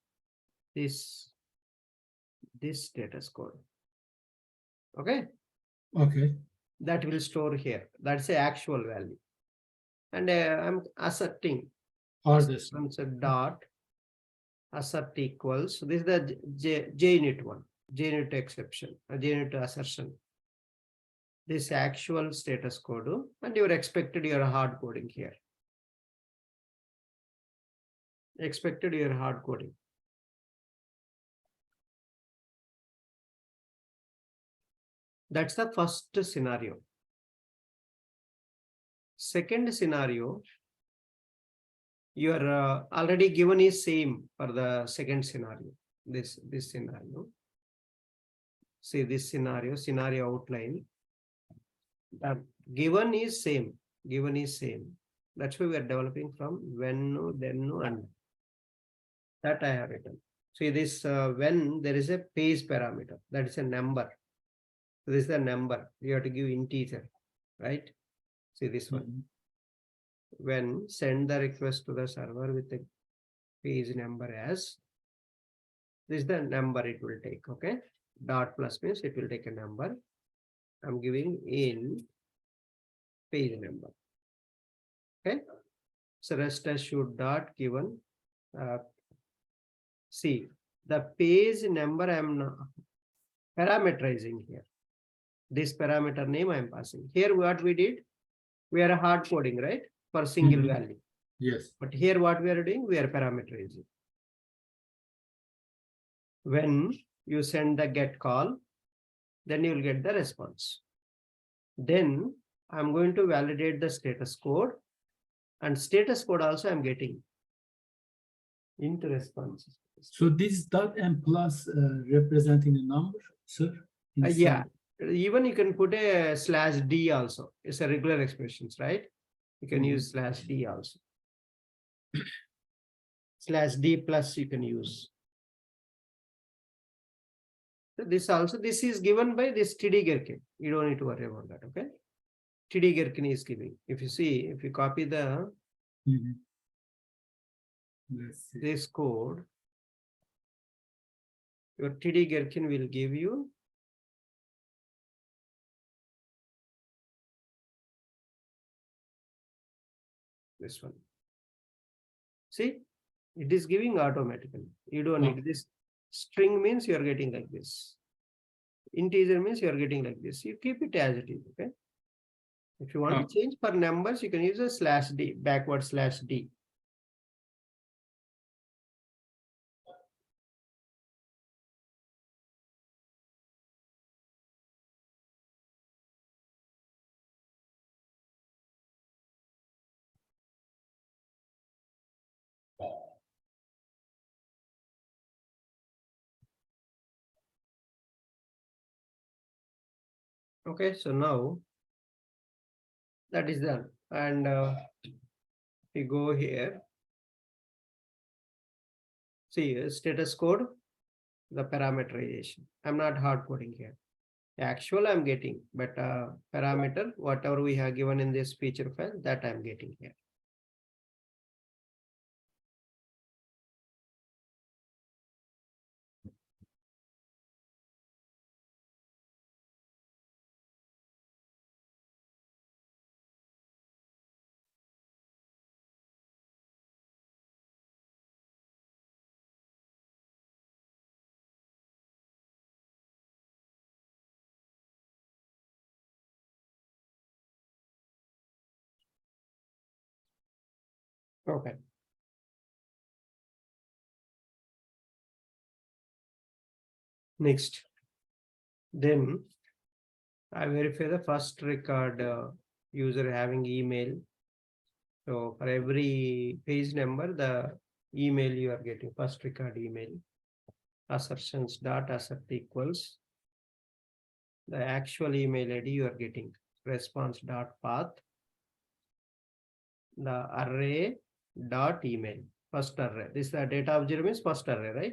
this status code. Okay. Okay. That will store here. That's the actual value. And I'm asserting Or this. concept dot assert equals. So this is the JUnit one, JUnit exception, JUnit assertion. This actual status code, and you're expected your hard coding here. Expected your hard coding. That's the first scenario. Second scenario, you are already given is same for the second scenario. This scenario. See this scenario outline. Given is same. Given is same. That's why we are developing from when, then, and that I have written. See this when there is a page parameter, that is a number. This is the number. You have to give integer, right? See this one. When send the request to the server with the page number as this is the number it will take. Okay. Dot plus means it will take a number. I'm giving in page number. Okay. So RestAssured dot given. See the page number I'm parameterizing here. This parameter name I'm passing. Here what we did, we are hard coding, right? For single value. Yes. But here what we are doing, we are parameterizing. When you send the get call, then you will get the response. Then I'm going to validate the status code, and status code also I'm getting into response. So this dot and plus representing a number, sir? Yeah, even you can put a /d also. It's a regular expressions, right? You can use /d also. /d plus you can use. So this is given by this TD Gherkin. You don't need to worry about that. Okay. TD Gherkin is giving. If you see, if you copy the this code, your TD Gherkin will give you this one. See, it is giving automatically. You don't need this. String means you are getting like this. Integer means you are getting like this. You keep it as it is. Okay. If you want to change for numbers, you can use a /d, backward /d. Okay, so now that is done. And we go here. See status code, the parameterization. I'm not hard coding here. Actual I'm getting, but parameter, whatever we have given in this feature file, that I'm getting here. Okay. Next, then I verify the first record user having email. So for every page number, the email you are getting, first record email, assertions dot assert equals the actual email ID you are getting, response dot path, the array dot email, first array. This is the data observer means first array, right?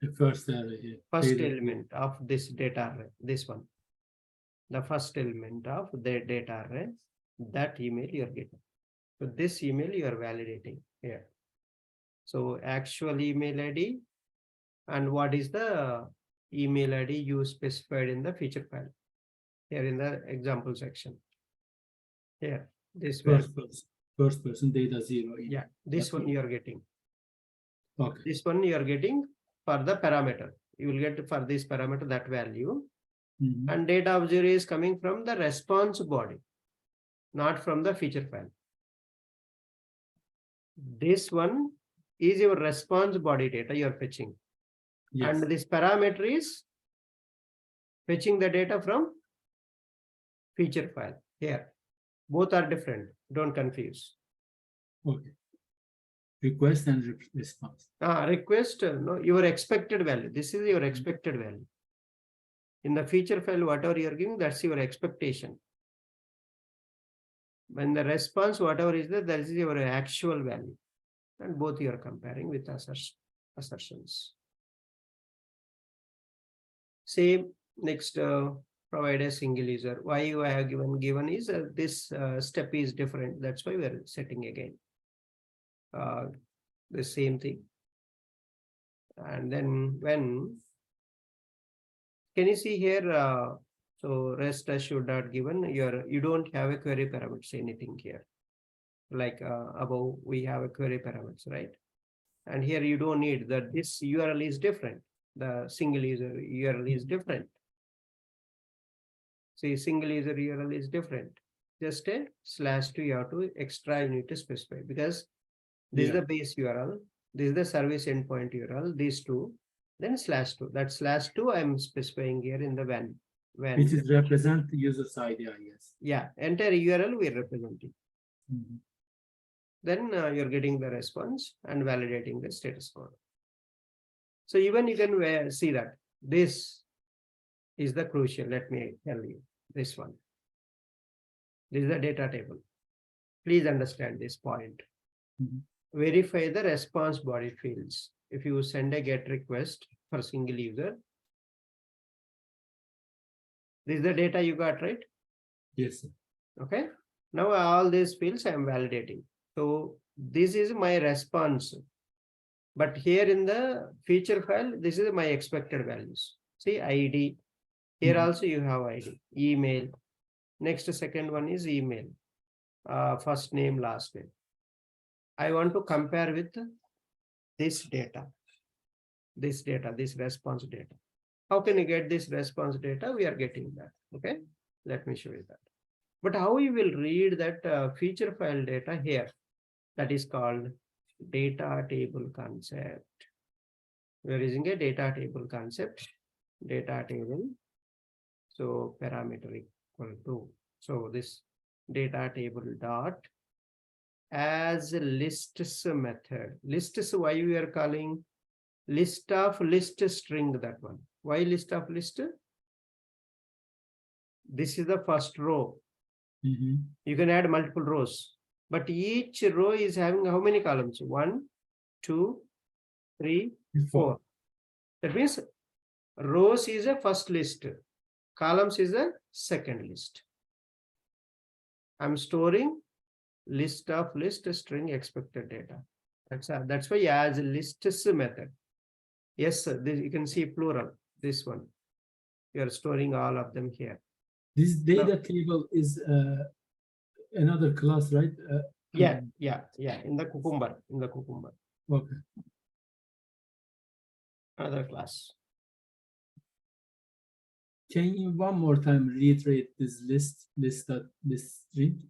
The first array here. First Data. element of this data array, this one. The first element of the data array, that email you are getting. So this email you are validating here. So actual email ID and what is the email ID you specified in the feature file here in the example section. Here, this First person data 0. Yeah, this one you are getting. Okay. This one you are getting for the parameter. You will get for this parameter that value. And data observer is coming from the response body, not from the feature file. This one is your response body data you are fetching. Yes. And this parameter is fetching the data from feature file here. Both are different. Don't confuse. Okay. Request and response. Request, no, your expected value. This is your expected value. In the feature file, whatever you are giving, that's your expectation. When the response, whatever is there, that is your actual value. And both you are comparing with assertions. Same, next, provide a single user. Why you have given is this step is different. That's why we are setting again. The same thing. And then when, can you see here, so rest assured dot given, you don't have a query parameters, anything here. Like above, we have a query parameters, right? And here you don't need that. This URL is different. The single user URL is different. See, single user URL is different. Just a /2 you have to extra, you need to specify, because this is the base URL. This is the service endpoint URL, these two, then /2. That /2 I'm specifying here in the when. It is represent the user's ID, I guess. Yeah, entire URL we are representing. Then you're getting the response and validating the status code. So even you can see that this is the crucial. Let me tell you this one. This is the data table. Please understand this point. Verify the response body fields. If you send a GET request for single user, this is the data you got, right? Yes, sir. Okay. Now all these fields I am validating. So this is my response. But here in the feature file, this is my expected values. See, ID. Here also you have ID. Email. Next, second one is email. First name, last name. I want to compare with this data. This response data. How can you get this response data? We are getting that. Okay. Let me show you that. But how you will read that feature file data here? That is called data table concept. We are using a data table concept. Data table. So parameter equal to. So this data table dot as a lists method. Lists, why we are calling list of list string, that one. Why list of list? This is the first row. You can add multiple rows, but each row is having how many columns? 1, 2, 3, 4. That means rows is a first list, columns is a second list. I'm storing list of list string expected data. That's why as a lists method. Yes, sir, this, you can see plural, this one. You are storing all of them here. This data table is another class, right? Yeah, in the Cucumber. Okay. Another class. Can you one more time reiterate this list string?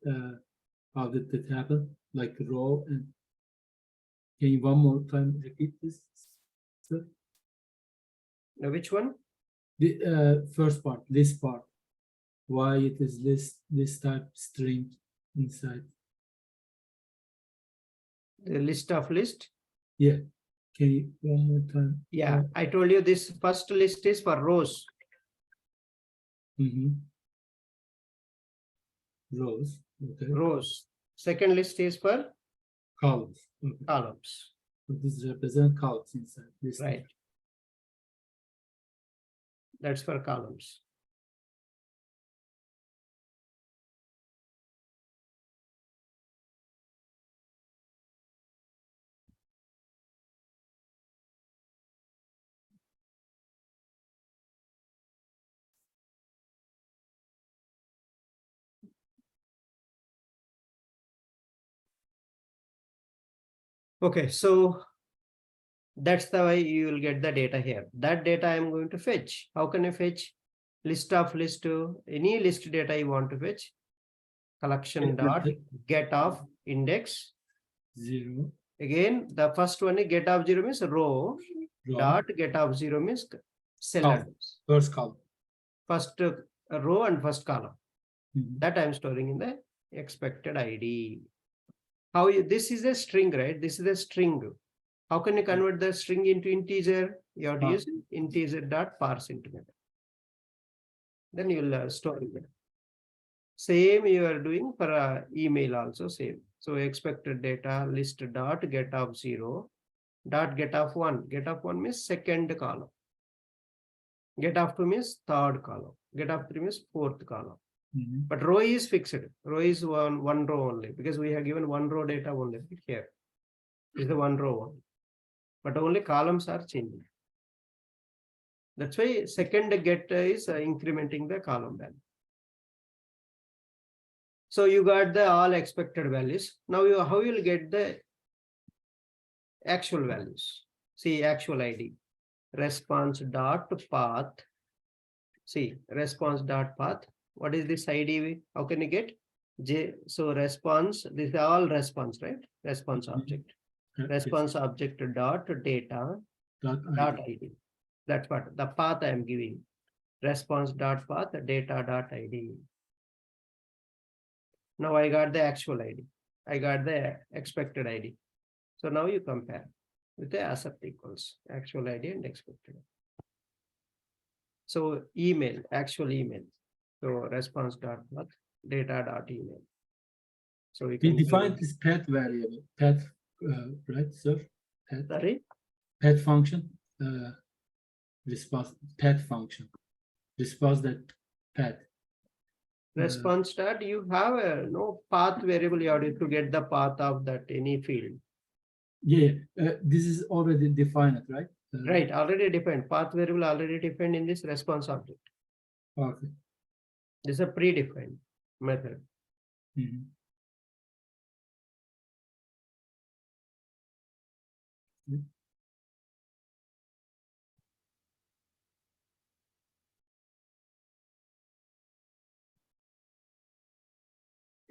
How did that happen? Like row, and can you one more time repeat this? Sir? Now, which one? The first part, this part, why it is this type string inside. The list of list. Yeah. Can you one more time? Yeah, I told you this first list is for rows. Rows. Okay. Rows. Second list is for Columns. Okay. columns. So this represents columns inside this. Right. That's for columns. Okay, so that's the way you will get the data here. That data I'm going to fetch. How can I fetch? List of list to any list data you want to fetch. Collection dot get of index 0. Again, the first one is get of 0 means row. Dot get of 0 means cell Column. address. First column. First row and first column. Mhm. That I'm storing in the expected ID. How you, this is a string, right? This is a string. How can you convert the string into integer? You have to use integer dot parse into method. Then you'll store it. Same you are doing for email also same. So expected data list dot get of 0 dot get of 1. Get of 1 means second column. Get of 2 means third column. Get of 3 means fourth column. But row is fixed. Row is one row only because we have given one row data only here. Is the one row only. But only columns are changing. That's why second get is incrementing the column value. So you got the all expected values. Now how you'll get the actual values? See actual ID. Response dot path. See response dot path. What is this ID? How can you get? So response, these are all response, right? Response object. Response object dot data dot ID. That's what the path I am giving. Response dot path data dot ID. Now I got the actual ID. I got the expected ID. So now you compare with the accept equals actual ID and expected. So email, actual email. So response dot path data dot email. So we can define this pet variable, pet, right, sir? Pet. Sorry? Pet function, response, pet function, response that pet. Response start, you have a no path variable you have to get the path of that any field. Yeah, this is already defined, right? Right, already defined. Path variable already defined in this response object. Okay. This is a predefined method. Can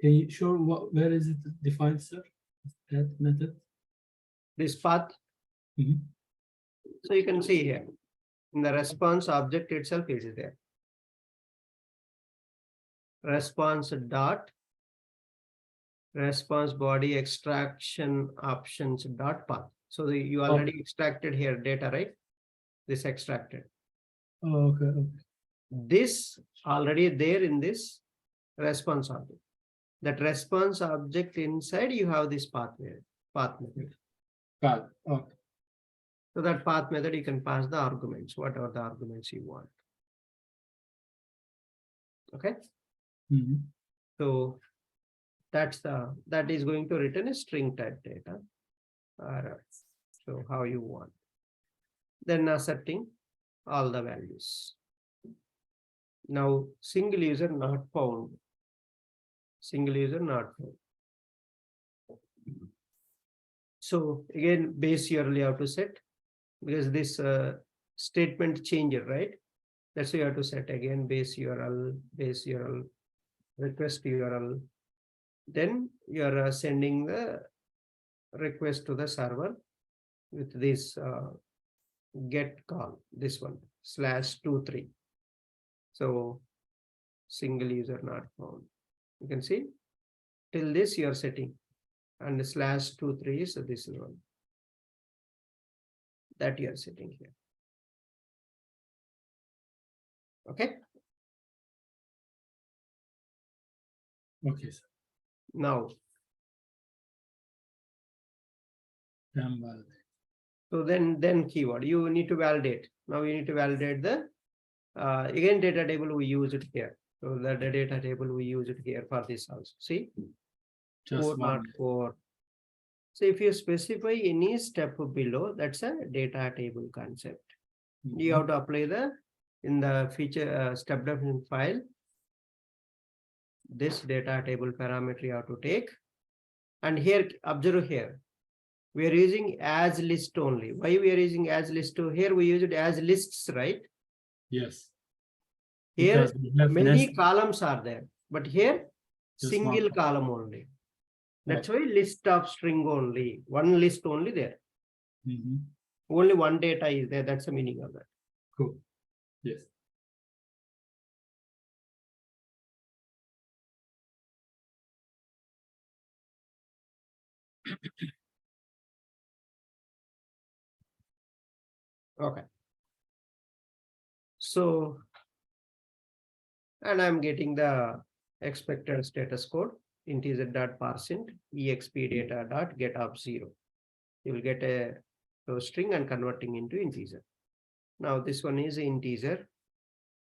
you show where is it defined, sir? That method? This path. So you can see here in the response object itself is there. Response dot response body extraction options dot path. So you already extracted here data, right? This extracted. Oh, okay. This already there in this response object. That response object inside you have this path method. Got it. Okay. So that path method you can pass the arguments, whatever the arguments you want. Okay. So that is going to return a string type data. So how you want. Then accepting all the values. Now single user not found. Single user not found. So again, base URL you have to set because this statement changer, right? That's why you have to set again base URL, request URL. Then you are sending the request to the server with this get call, this one /23. So single user not found. You can see till this you are setting, and /23, so this is one that you are setting here. Okay. Okay, sir. Now, Then validate. so then keyword you need to validate. Now you need to validate the again data table we use it here. So the data table we use it here for this also. See, Just 404. So if you specify any step below, that's a data table concept. You have to apply the in the feature step definition file. This data table parameter you have to take, and here observe here. We are using as list only. Why we are using as list? Here we use it as lists, right? Yes. Here Because we have many nested. columns are there, but here Just single one. column only. That's why list of string only, one list only there. Only one data is there. That's the meaning of that. Cool. Yes. Okay. So, and I'm getting the expected status code integer.parseInt exp data dot get of 0. You will get a string and converting into integer. Now this one is integer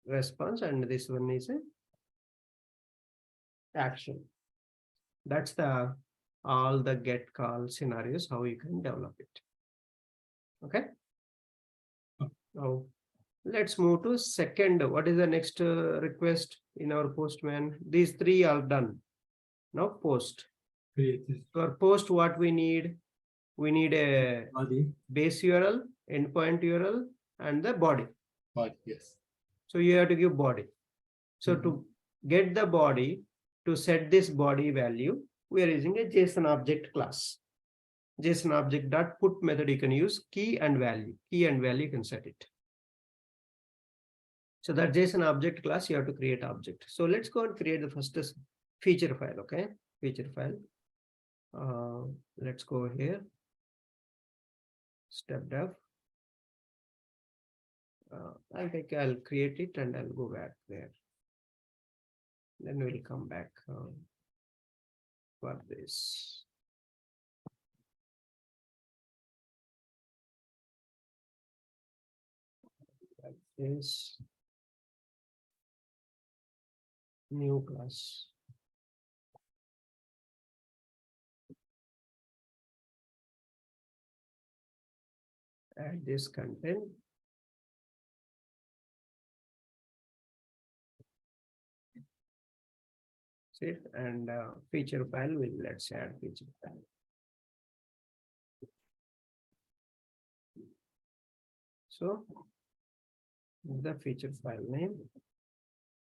response, and this one is a action. That's the all the get call scenarios how you can develop it. Okay. Now let's move to second. What is the next request in our postman? These three are done. Now post. For post, what we need? We need a Body. base URL, endpoint URL, and the body. Body, yes. So you have to give body. So to get the body, to set this body value, we are using a JSON object class. JSON object dot put method you can use key and value. Key and value you can set it. So that JSON object class you have to create object. So let's go and create the first feature file. Okay, feature file. Let's go here. Step dev. I'll create it and I'll go back there. Then we'll come back for this. Like this. New class. Add this content. It and feature file will let's add feature file. So the feature file name,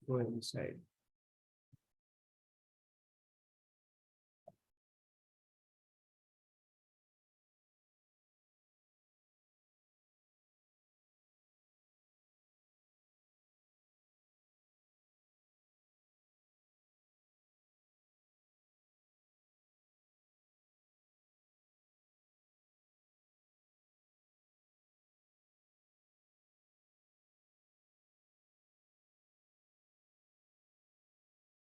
go inside.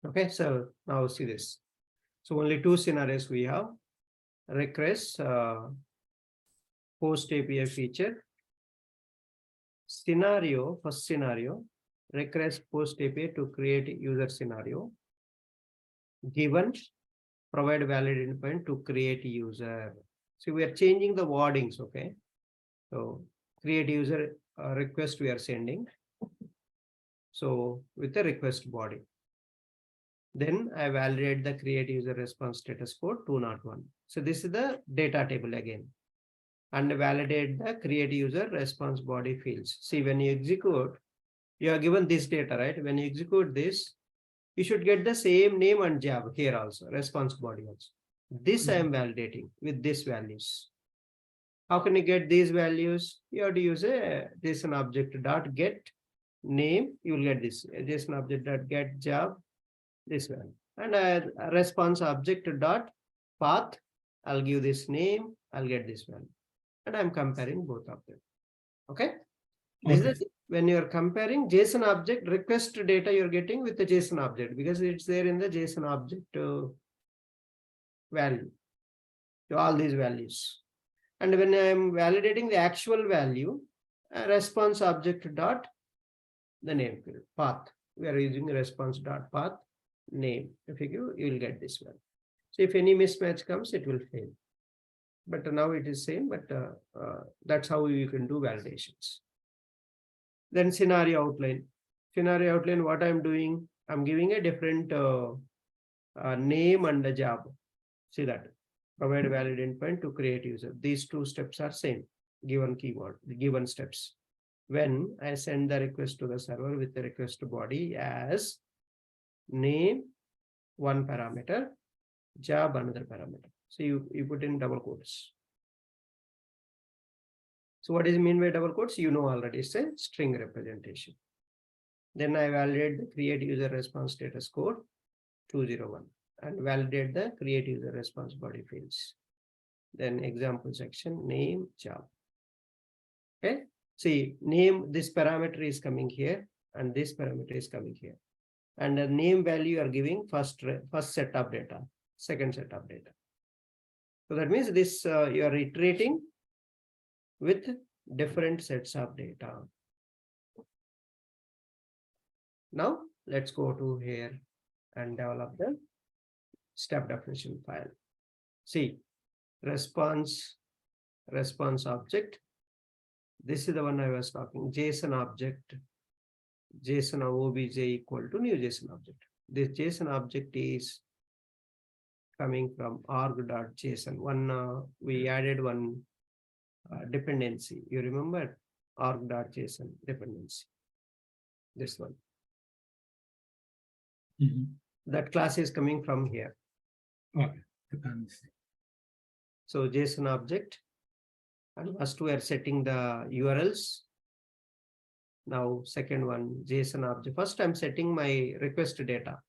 Okay, so now see this. So only two scenarios we have. Request post API feature. Scenario, first scenario, request post API to create user scenario. Given, provide valid endpoint to create user. So we are changing the wordings, okay? So create user request we are sending. So with the request body. Then I validate the create user response status code 201. So this is the data table again. And validate the create user response body fields. See, when you execute, you are given this data, right? When you execute this, you should get the same name and job here also, response body also. This I am validating with these values. How can you get these values? You have to use a JSON object dot get name, you will get this JSON object dot get job, this value. And a response object dot path, I'll give this name, I'll get this value. And I'm comparing both of them. Okay. This is when you're comparing JSON object request data you're getting with the JSON object, because it's there in the JSON object value, to all these values. And when I'm validating the actual value, a response object dot the name field path. We are using response dot path name. If you give, you will get this value. So if any mismatch comes, it will fail. But now it is same, but that's how you can do validations. Then scenario outline. Scenario outline, what I'm doing, I'm giving a different name and a job. See that. Provide a valid endpoint to create user. These two steps are same, given keyword, given steps. When I send the request to the server with the request body as name, one parameter, job, another parameter. So you put in double quotes. So what is mean by double quotes? You know already, it's a string representation. Then I validate the create user response status code 201 and validate the create user response body fields. Then example section, name, job. Okay. See, name, this parameter is coming here and this parameter is coming here. And the name value you are giving first set of data, second set of data. So that means this you are iterating with different sets of data. Now let's go to here and develop the step definition file. See, response object. This is the one I was talking. JSON object, JSON obj equal to new JSON object. This JSON object is coming from org.json. One we added one dependency. You remember org.json dependency. This one. That class is coming from here. Okay. Dependency. So JSON object. And first we are setting the URLs. Now second one, JSON object. First I'm setting my request data.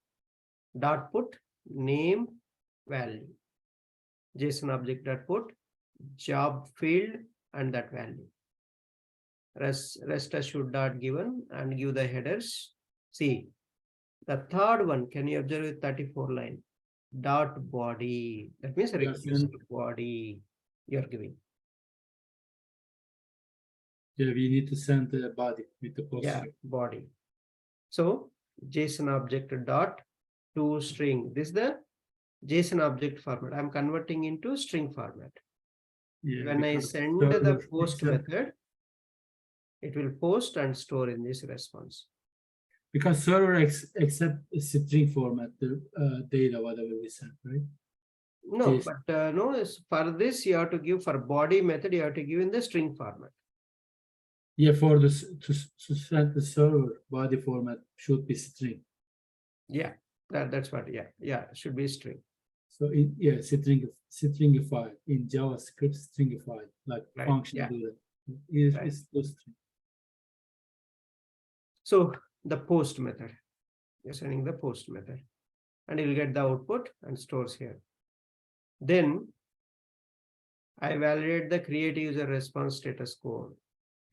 Dot put name value. JSON object dot put job field and that value. RestAssured dot given and give the headers. See, the third one, can you observe with 34 line? Dot body. That means request body you're giving. Yeah, we need to send the body with the post. Yeah, body. So JSON object dot to string. This is the JSON object format. I'm converting into string format. Yeah, when I send the post method, it will post and store in this response. Because server accept string format, the data, whatever we send, right? No, JSON. But no, for this you have to give, for body method, you have to give in the string format. Yeah, for this to send the server body format should be string. Yeah, that's what. Yeah, should be string. So stringify in JavaScript, stringify like right. Function. Yeah. It's string. So the post method, you're sending the post method, and you'll get the output and stores here. Then I validate the create user response status code.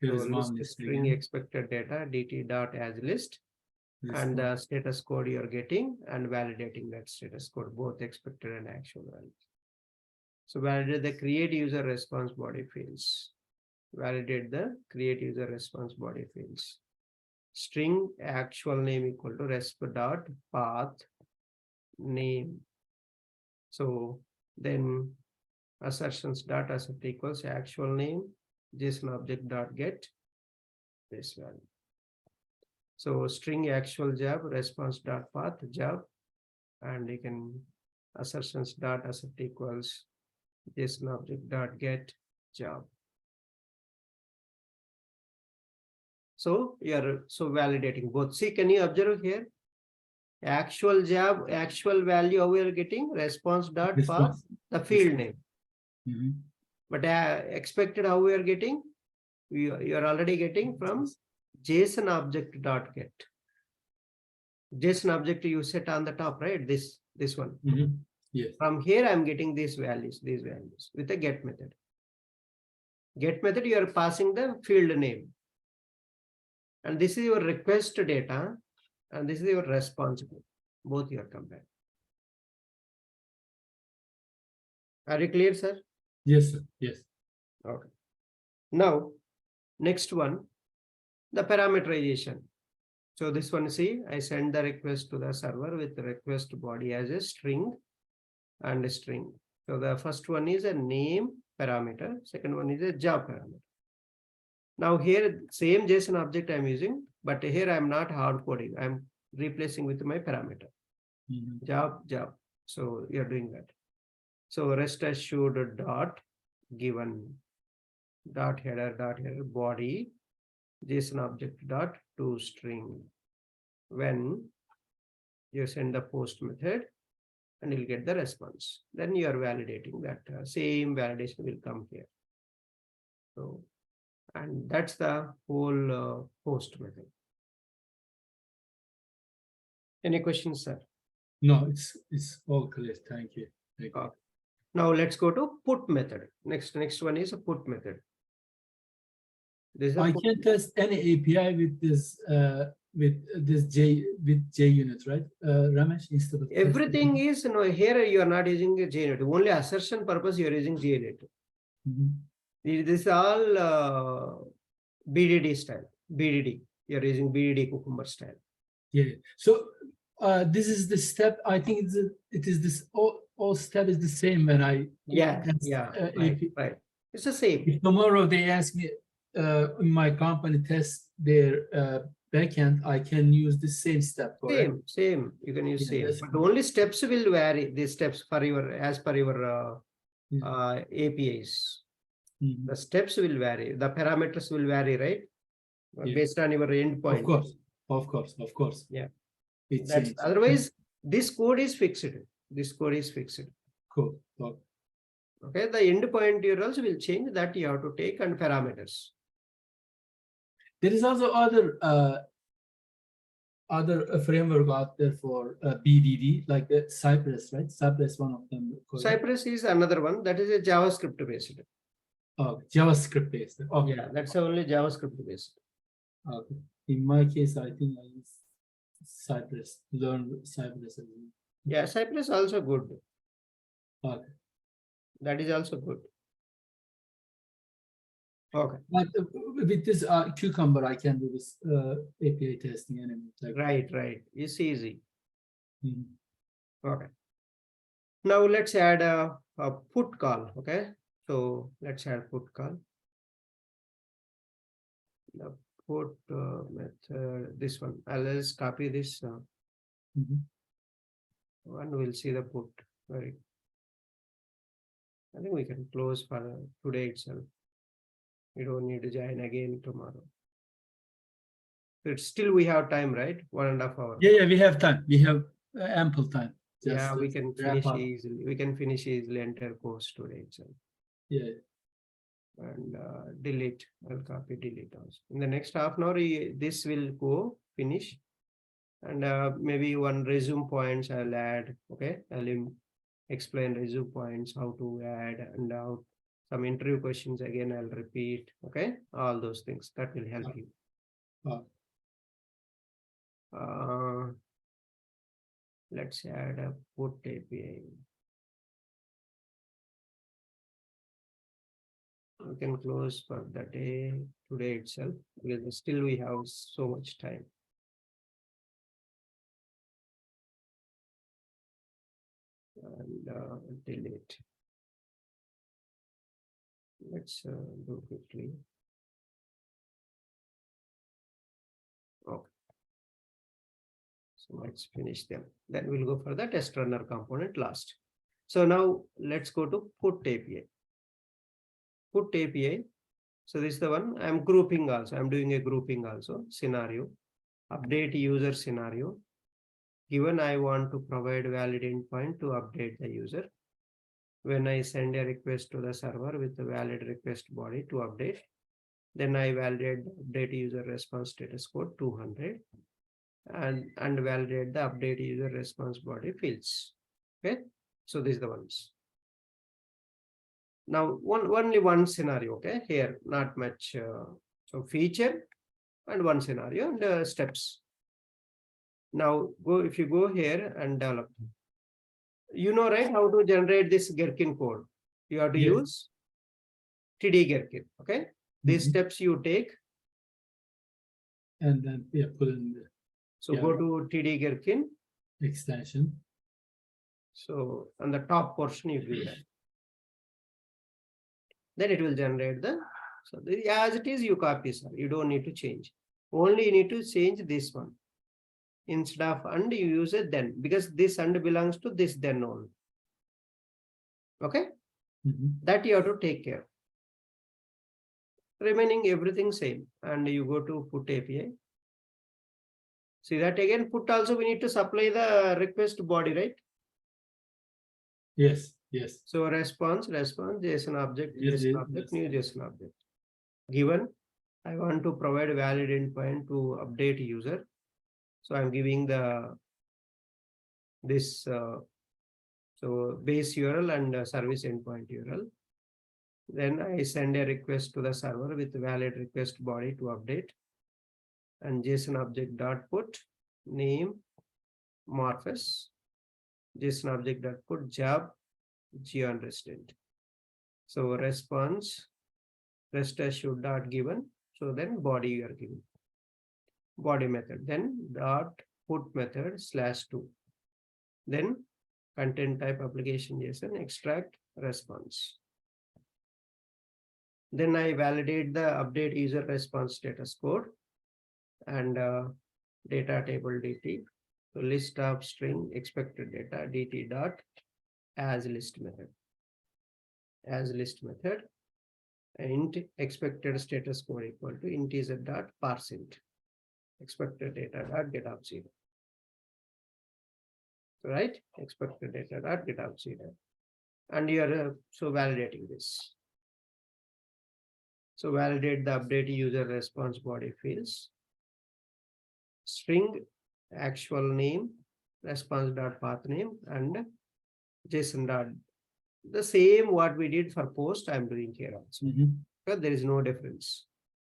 So list string expected data dt.asList and the status code you're getting and validating that status code, both expected and actual values. So validate the create user response body fields. Validate the create user response body fields. String actual name equal to resp.path name. So then assertions dot asset equals actual name JSON object dot get this value. So string actual job response dot path job, and you can assertions dot asset equals JSON object dot get job. So you are validating both. See, can you observe here? Actual job, actual value, how we are getting response dot path, the field name. But expected, how we are getting? You are already getting from JSON object dot get. JSON object you set on the top, right? This one. Yes. From here, I'm getting these values with a get method. Get method, you are passing the field name. And this is your request data, and this is your response. Both you are comparing. Are you clear, sir? Yes, sir. Yes. Okay. Now, next one, the parameterization. So this one, see, I send the request to the server with the request body as a string and a string. So the first one is a name parameter. Second one is a job parameter. Now here, same JSON object I'm using, but here I'm not hard coding. I'm replacing with my parameter. Job. So you're doing that. So RestAssured dot given dot header body JSON object dot toString. When you send the post method, and you'll get the response. Then you are validating that same validation will come here. So, and that's the whole post method. Any questions, sir? No, it's all clear. Thank you. Thank you. Now let's go to put method. Next one is a put method. This is I can test any API with this JUnit, right, Ramesh? Instead of everything is here you are not using a JUnit. Only assertion purpose you are using JUnit. This is all BDD style. BDD. You are using BDD Cucumber style. Yeah. So this is the step. I think it is this all step is the same when I right. It's the same. If tomorrow they ask me in my company test their backend, I can use the same step. Same. You can use same, but only steps will vary. These steps for your as per your APIs. The steps will vary. The parameters will vary, right? Based on your endpoint. Of course. Yeah. That's otherwise this code is fixed. Cool. Okay. The endpoint URLs will change, that you have to take, and parameters. There is also other framework out there for BDD, like the Cypress, right? Cypress, one of them. Cypress is another one. That is a JavaScript based. Oh, JavaScript based. Okay. Yeah, that's only JavaScript based. Okay. In my case, I think I use Cypress. Learn Cypress. Yeah, Cypress also good. Okay. That is also good. Okay. But with this Cucumber, I can do this API testing anyway. Right. It's easy. Okay. Now let's add a put call. Okay. So let's add put call. The put method, this one. I'll just copy this. One will see the put. Very. I think we can close for today itself. We don't need to join again tomorrow. But still we have time, right? 1.5 hours. Yeah, we have time. We have ample time. Yeah, we can finish easily. We can finish easily entire course today itself. Yeah. And delete. I'll copy, delete also. In the next half an hour, this will go finish. And maybe one resume points I'll add. Okay, I'll explain resume points, how to add, and how some interview questions again I'll repeat. Okay, all those things that will help you. Let's add a put API. We can close for the day today itself, because still we have so much time. And delete. Let's do quickly. Okay. So let's finish them. Then we'll go for the TestRunner component last. So now let's go to put API. Put API. So this is the one I'm grouping also. I'm doing a grouping also. Scenario. Update user scenario. Given I want to provide valid endpoint to update the user. When I send a request to the server with the valid request body to update, Then I validate the update user response status code 200 and validate the update user response body fields. Okay, so these are the ones. Now only one scenario. Okay, here not much. So feature and one scenario and steps. Now if you go here and develop, you know, right, how to generate this Gherkin code. You have to Yes. use TD Gherkin. Okay, these steps you take. And then put in the So go to TD Gherkin. extension. So on the top portion you do that. Then it will generate the, so as it is you copy, sir. You don't need to change. Only you need to change this one. Instead of and you use it then, because this and belongs to this then only. Okay, that you have to take care. Remaining everything same, and you go to put API. See that again, put also we need to supply the request body, right? Yes, yes. So response, JSON object, Yes, JSON yes, object, yes. new JSON object. Given, I want to provide valid endpoint to update user. So I'm giving the this so base URL and service endpoint URL. Then I send a request to the server with valid request body to update, and JSON object dot put name Morpheus, JSON object dot put job Geon resident. So response RestAssured dot given. So then body you are given. Body method, then dot put method /2. Then content type application JSON extract response. Then I validate the update user response status code and data table DT. So list of string expected data DT dot as list method. As list method, int expected status code equal to integer dot parseInt. Expected data dot get of 0. Right? Expected data dot get of 0. And you are so validating this. So validate the update user response body fields. String actual name, response dot path name, and JSON dot. The same what we did for post, I'm doing here also. Because there is no difference.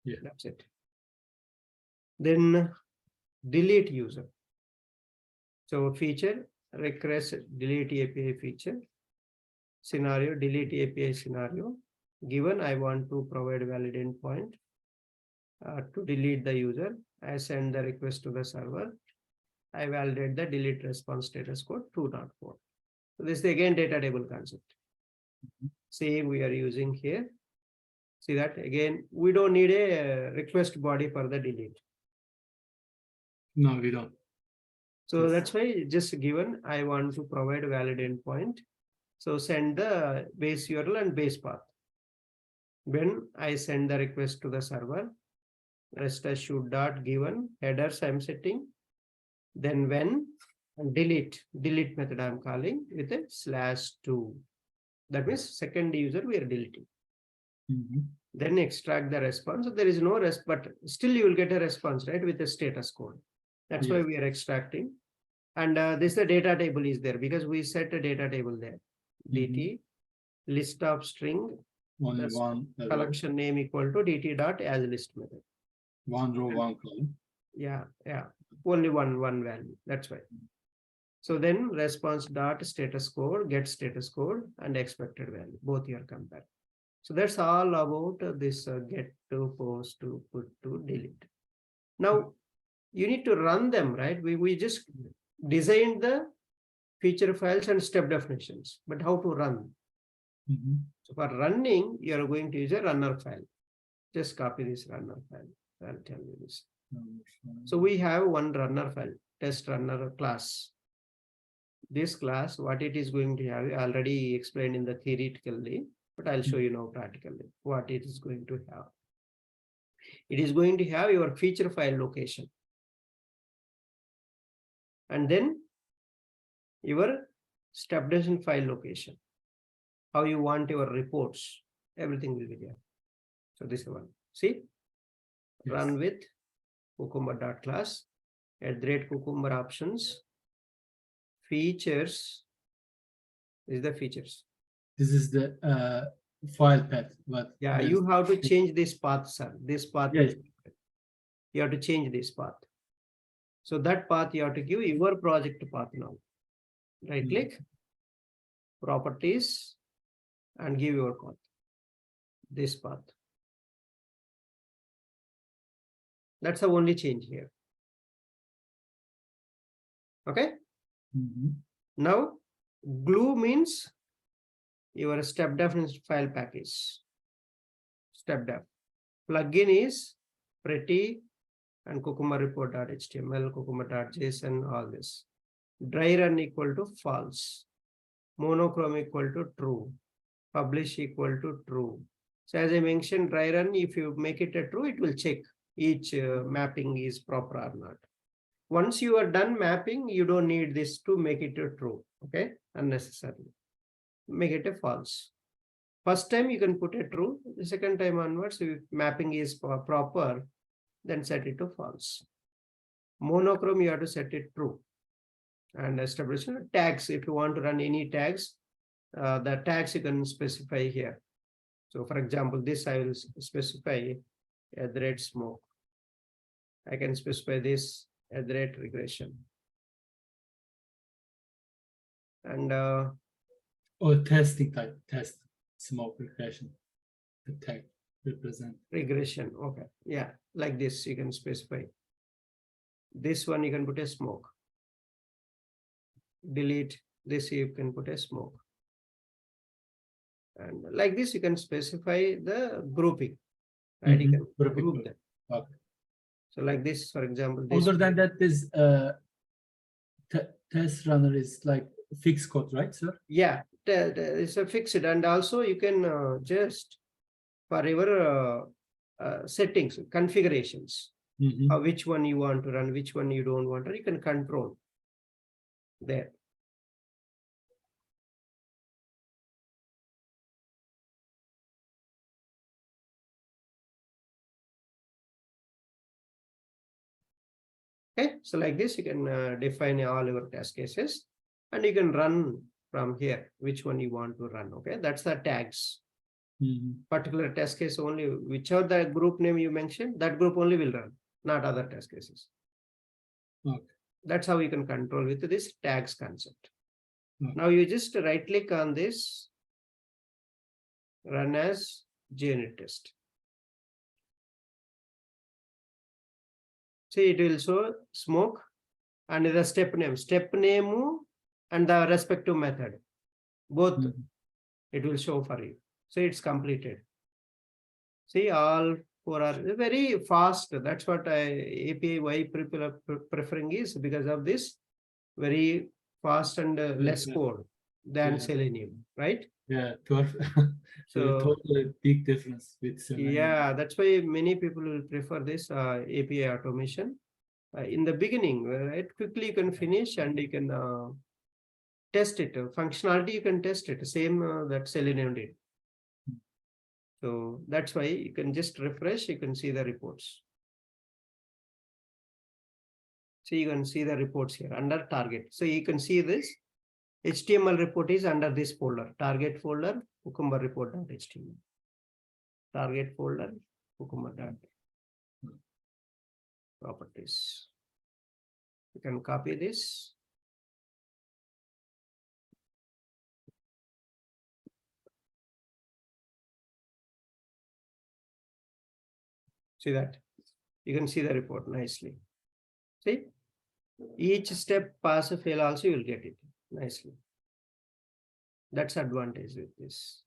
Yeah. That's it. Then delete user. So feature, request delete API feature. Scenario, delete API scenario. Given I want to provide valid endpoint to delete the user, I send the request to the server. I validate the delete response status code 2.4. So this is again data table concept. Same we are using here. See that again, we don't need a request body for the delete. No, we don't. So Yes. that's why just given I want to provide valid endpoint. So send the base URL and base path. When I send the request to the server, RestAssured dot given headers I'm setting. Then when and delete method I'm calling with a /2. That means second user we are deleting. Then extract the response. So there is no rest, but still you will get a response, right, with a status code. That's why we are extracting. And this the data table is there because we set a data table there. DT list of string. Only one Collection name equal to DT dot as list method. one row, one column. Yeah. Only one value. That's why. So then response dot status code, get status code, and expected value. Both here compare. So that's all about this get to, post to, put to, delete. Now you need to run them, right? We just designed the feature files and step definitions, but how to run? So for running, you are going to use a runner file. Just copy this runner file. I'll tell you this. So we have one runner file, TestRunner class. This class, what it is going to have, I already explained in the theoretically, but I'll show you now practically what it is going to have. It is going to have your feature file location. And then your step definition file location. How you want your reports, everything will be there. So this is one. See, Yes. run with cucumber.class, @cucumber options, features is the features. This is the file path. But Yeah, you have to change this path, sir. This path, yes. you have to change this path. So that path you have to give your project path now. Right click, properties, and give your path. This path. That's the only change here. Okay. Now, glue means your step definition file package. Step def. Plugin is pretty and cucumber report.html, cucumber.json, all this. Dry run equal to false. Monochrome equal to true. Publish equal to true. So as I mentioned, dry run, if you make it a true, it will check each mapping is proper or not. Once you are done mapping, you don't need this to make it a true. Okay, unnecessarily. Make it a false. First time you can put a true. The second time onwards, if mapping is proper, then set it to false. Monochrome, you have to set it true. And establish tags. If you want to run any tags, the tags you can specify here. So for example, this I will specify @smoke. I can specify this @regression. And or testing type, test smoke regression. The tag represent regression. Okay. Yeah, like this you can specify. This one you can put a smoke. Delete this, you can put a smoke. And like this, you can specify the grouping. Right? You can group them. Okay. So like this, for example, this other than that, this TestRunner is like fixed code, right, sir? Yeah, it's a fixed, and also you can just for your settings, configurations, which one you want to run, which one you don't want to, you can control there. Okay, so like this, you can define all your test cases, and you can run from here, which one you want to run. Okay, that's the tags. Particular test case only, whichever the group name you mentioned, that group only will run, not other test cases. Okay. That's how you can control with this tags concept. Now you just right click on this, run as JUnit test. See, it will show smoke and the step name and the respective method. Both it will show for you. So it's completed. See, all four are very fast. That's what API why preferring is because of this very fast and less code than Selenium, right? Yeah, 12. So totally big difference with Selenium. Yeah, that's why many people will prefer this API automation. In the beginning, right? Quickly you can finish and you can test it. Functionality you can test it. Same that Selenium did. So that's why you can just refresh. You can see the reports. So you can see the reports here under target. So you can see this HTML report is under this folder, target folder, cucumber report.html. Target folder, cucumber. Properties. You can copy this. See that? You can see the report nicely. See? Each step pass or fail also you will get it nicely. That's advantage with this.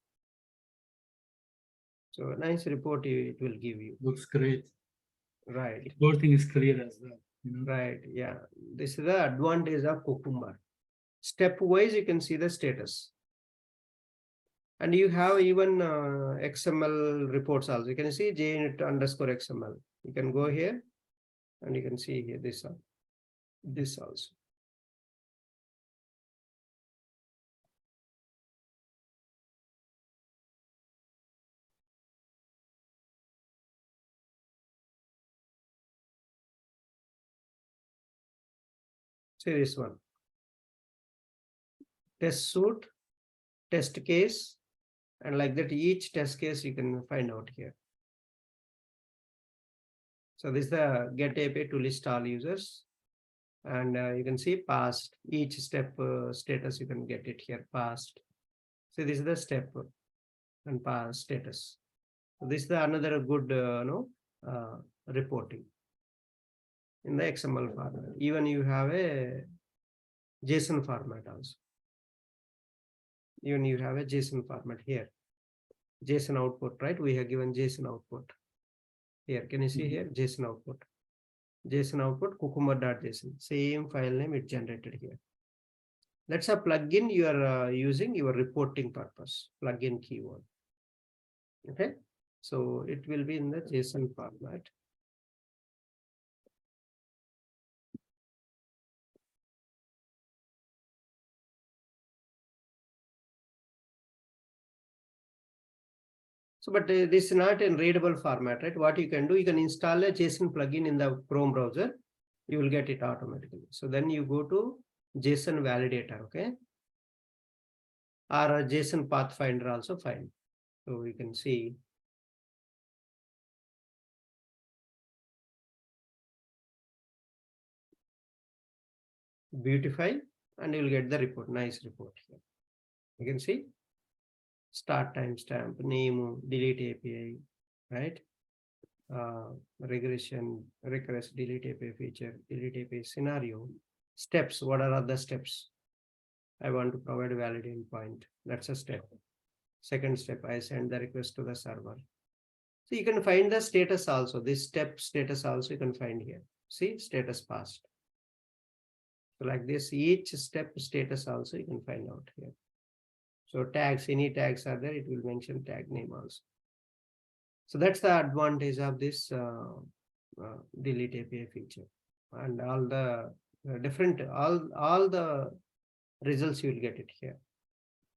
So a nice report it will give you. Looks great. Right. Reporting is clear as well. Right. Yeah. This is the advantage of Cucumber. Step-wise, you can see the status. And you have even XML reports also. You can see JUnit_XML. You can go here and you can see here this also. See this one. Test suite, test case, and like that each test case you can find out here. So this is the get API to list all users. And you can see passed, each step status, you can get it here, passed. So this is the step and pass status. So this is the another good reporting in the XML format. Even you have a JSON format also. Even you have a JSON format here. JSON output, right? We have given JSON output. Here, can you see here? JSON output. JSON output, cucumber.json. Same file name it generated here. That's a plugin you are using your reporting purpose, plugin keyword. Okay, so it will be in the JSON format. So, but this is not in readable format, right? What you can do, you can install a JSON plugin in the Chrome browser. You will get it automatically. So then you go to JSON validator, okay? Or a JSON pathfinder also fine. So we can see. Beautify, and you'll get the report, nice report here. You can see start timestamp, name, delete API, right? Regression, request, delete API feature, delete API scenario, steps. What are the steps? I want to provide a valid endpoint. That's a step. Second step, I send the request to the server. So you can find the status also. This step status also you can find here. See, status passed. So like this, each step status also you can find out here. So tags, any tags are there, it will mention tag name also. So that's the advantage of this delete API feature, and all the different, all the results you will get it here.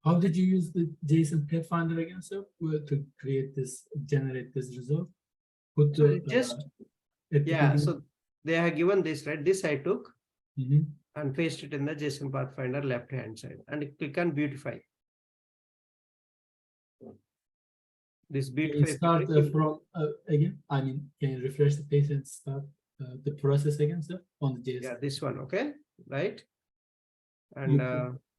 How did you use the JSON Pathfinder again, sir, to create this, generate this result? Put So the, just yeah, so they have given this, right? This I took and paste it in the JSON Pathfinder left hand side and click on beautify. This beautify. Start from again. I mean, can you refresh the page and start the process again, sir, on the JSON? Yeah, this one, okay, right? And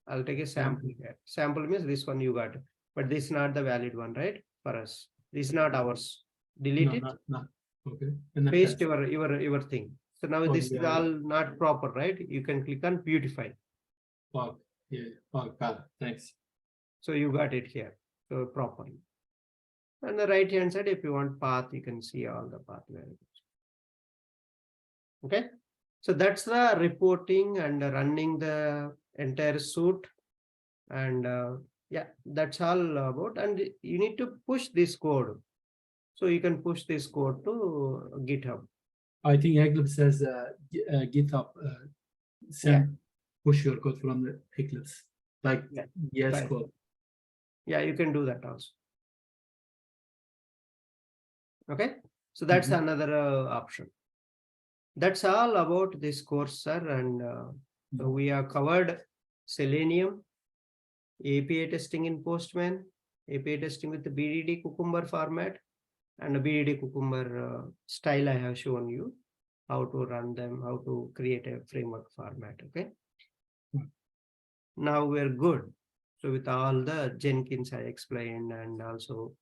I'll take a sample here. Sample means this one you got, but this is not the valid one, right? For us, this is not ours. Delete it. No. Okay. And Paste your thing. So now this is all not proper, right? You can click on beautify. Okay. Yeah. Oh, got it. Thanks. So you got it here. So properly. And the right hand side, if you want path, you can see all the path variables. Okay. So that's the reporting and running the entire suite. And yeah, that's all about. And you need to push this code. So you can push this code to GitHub. I think Eclipse says GitHub push your code from the Eclipse, like yes code. Yeah, you can do that also. Okay, so that's another option. That's all about this course, sir. And so we have covered Selenium, API testing in Postman, API testing with the BDD Cucumber format, and the BDD Cucumber style I have shown you, how to run them, how to create a framework format, okay? Now we're good. So with all the Jenkins I explained, and also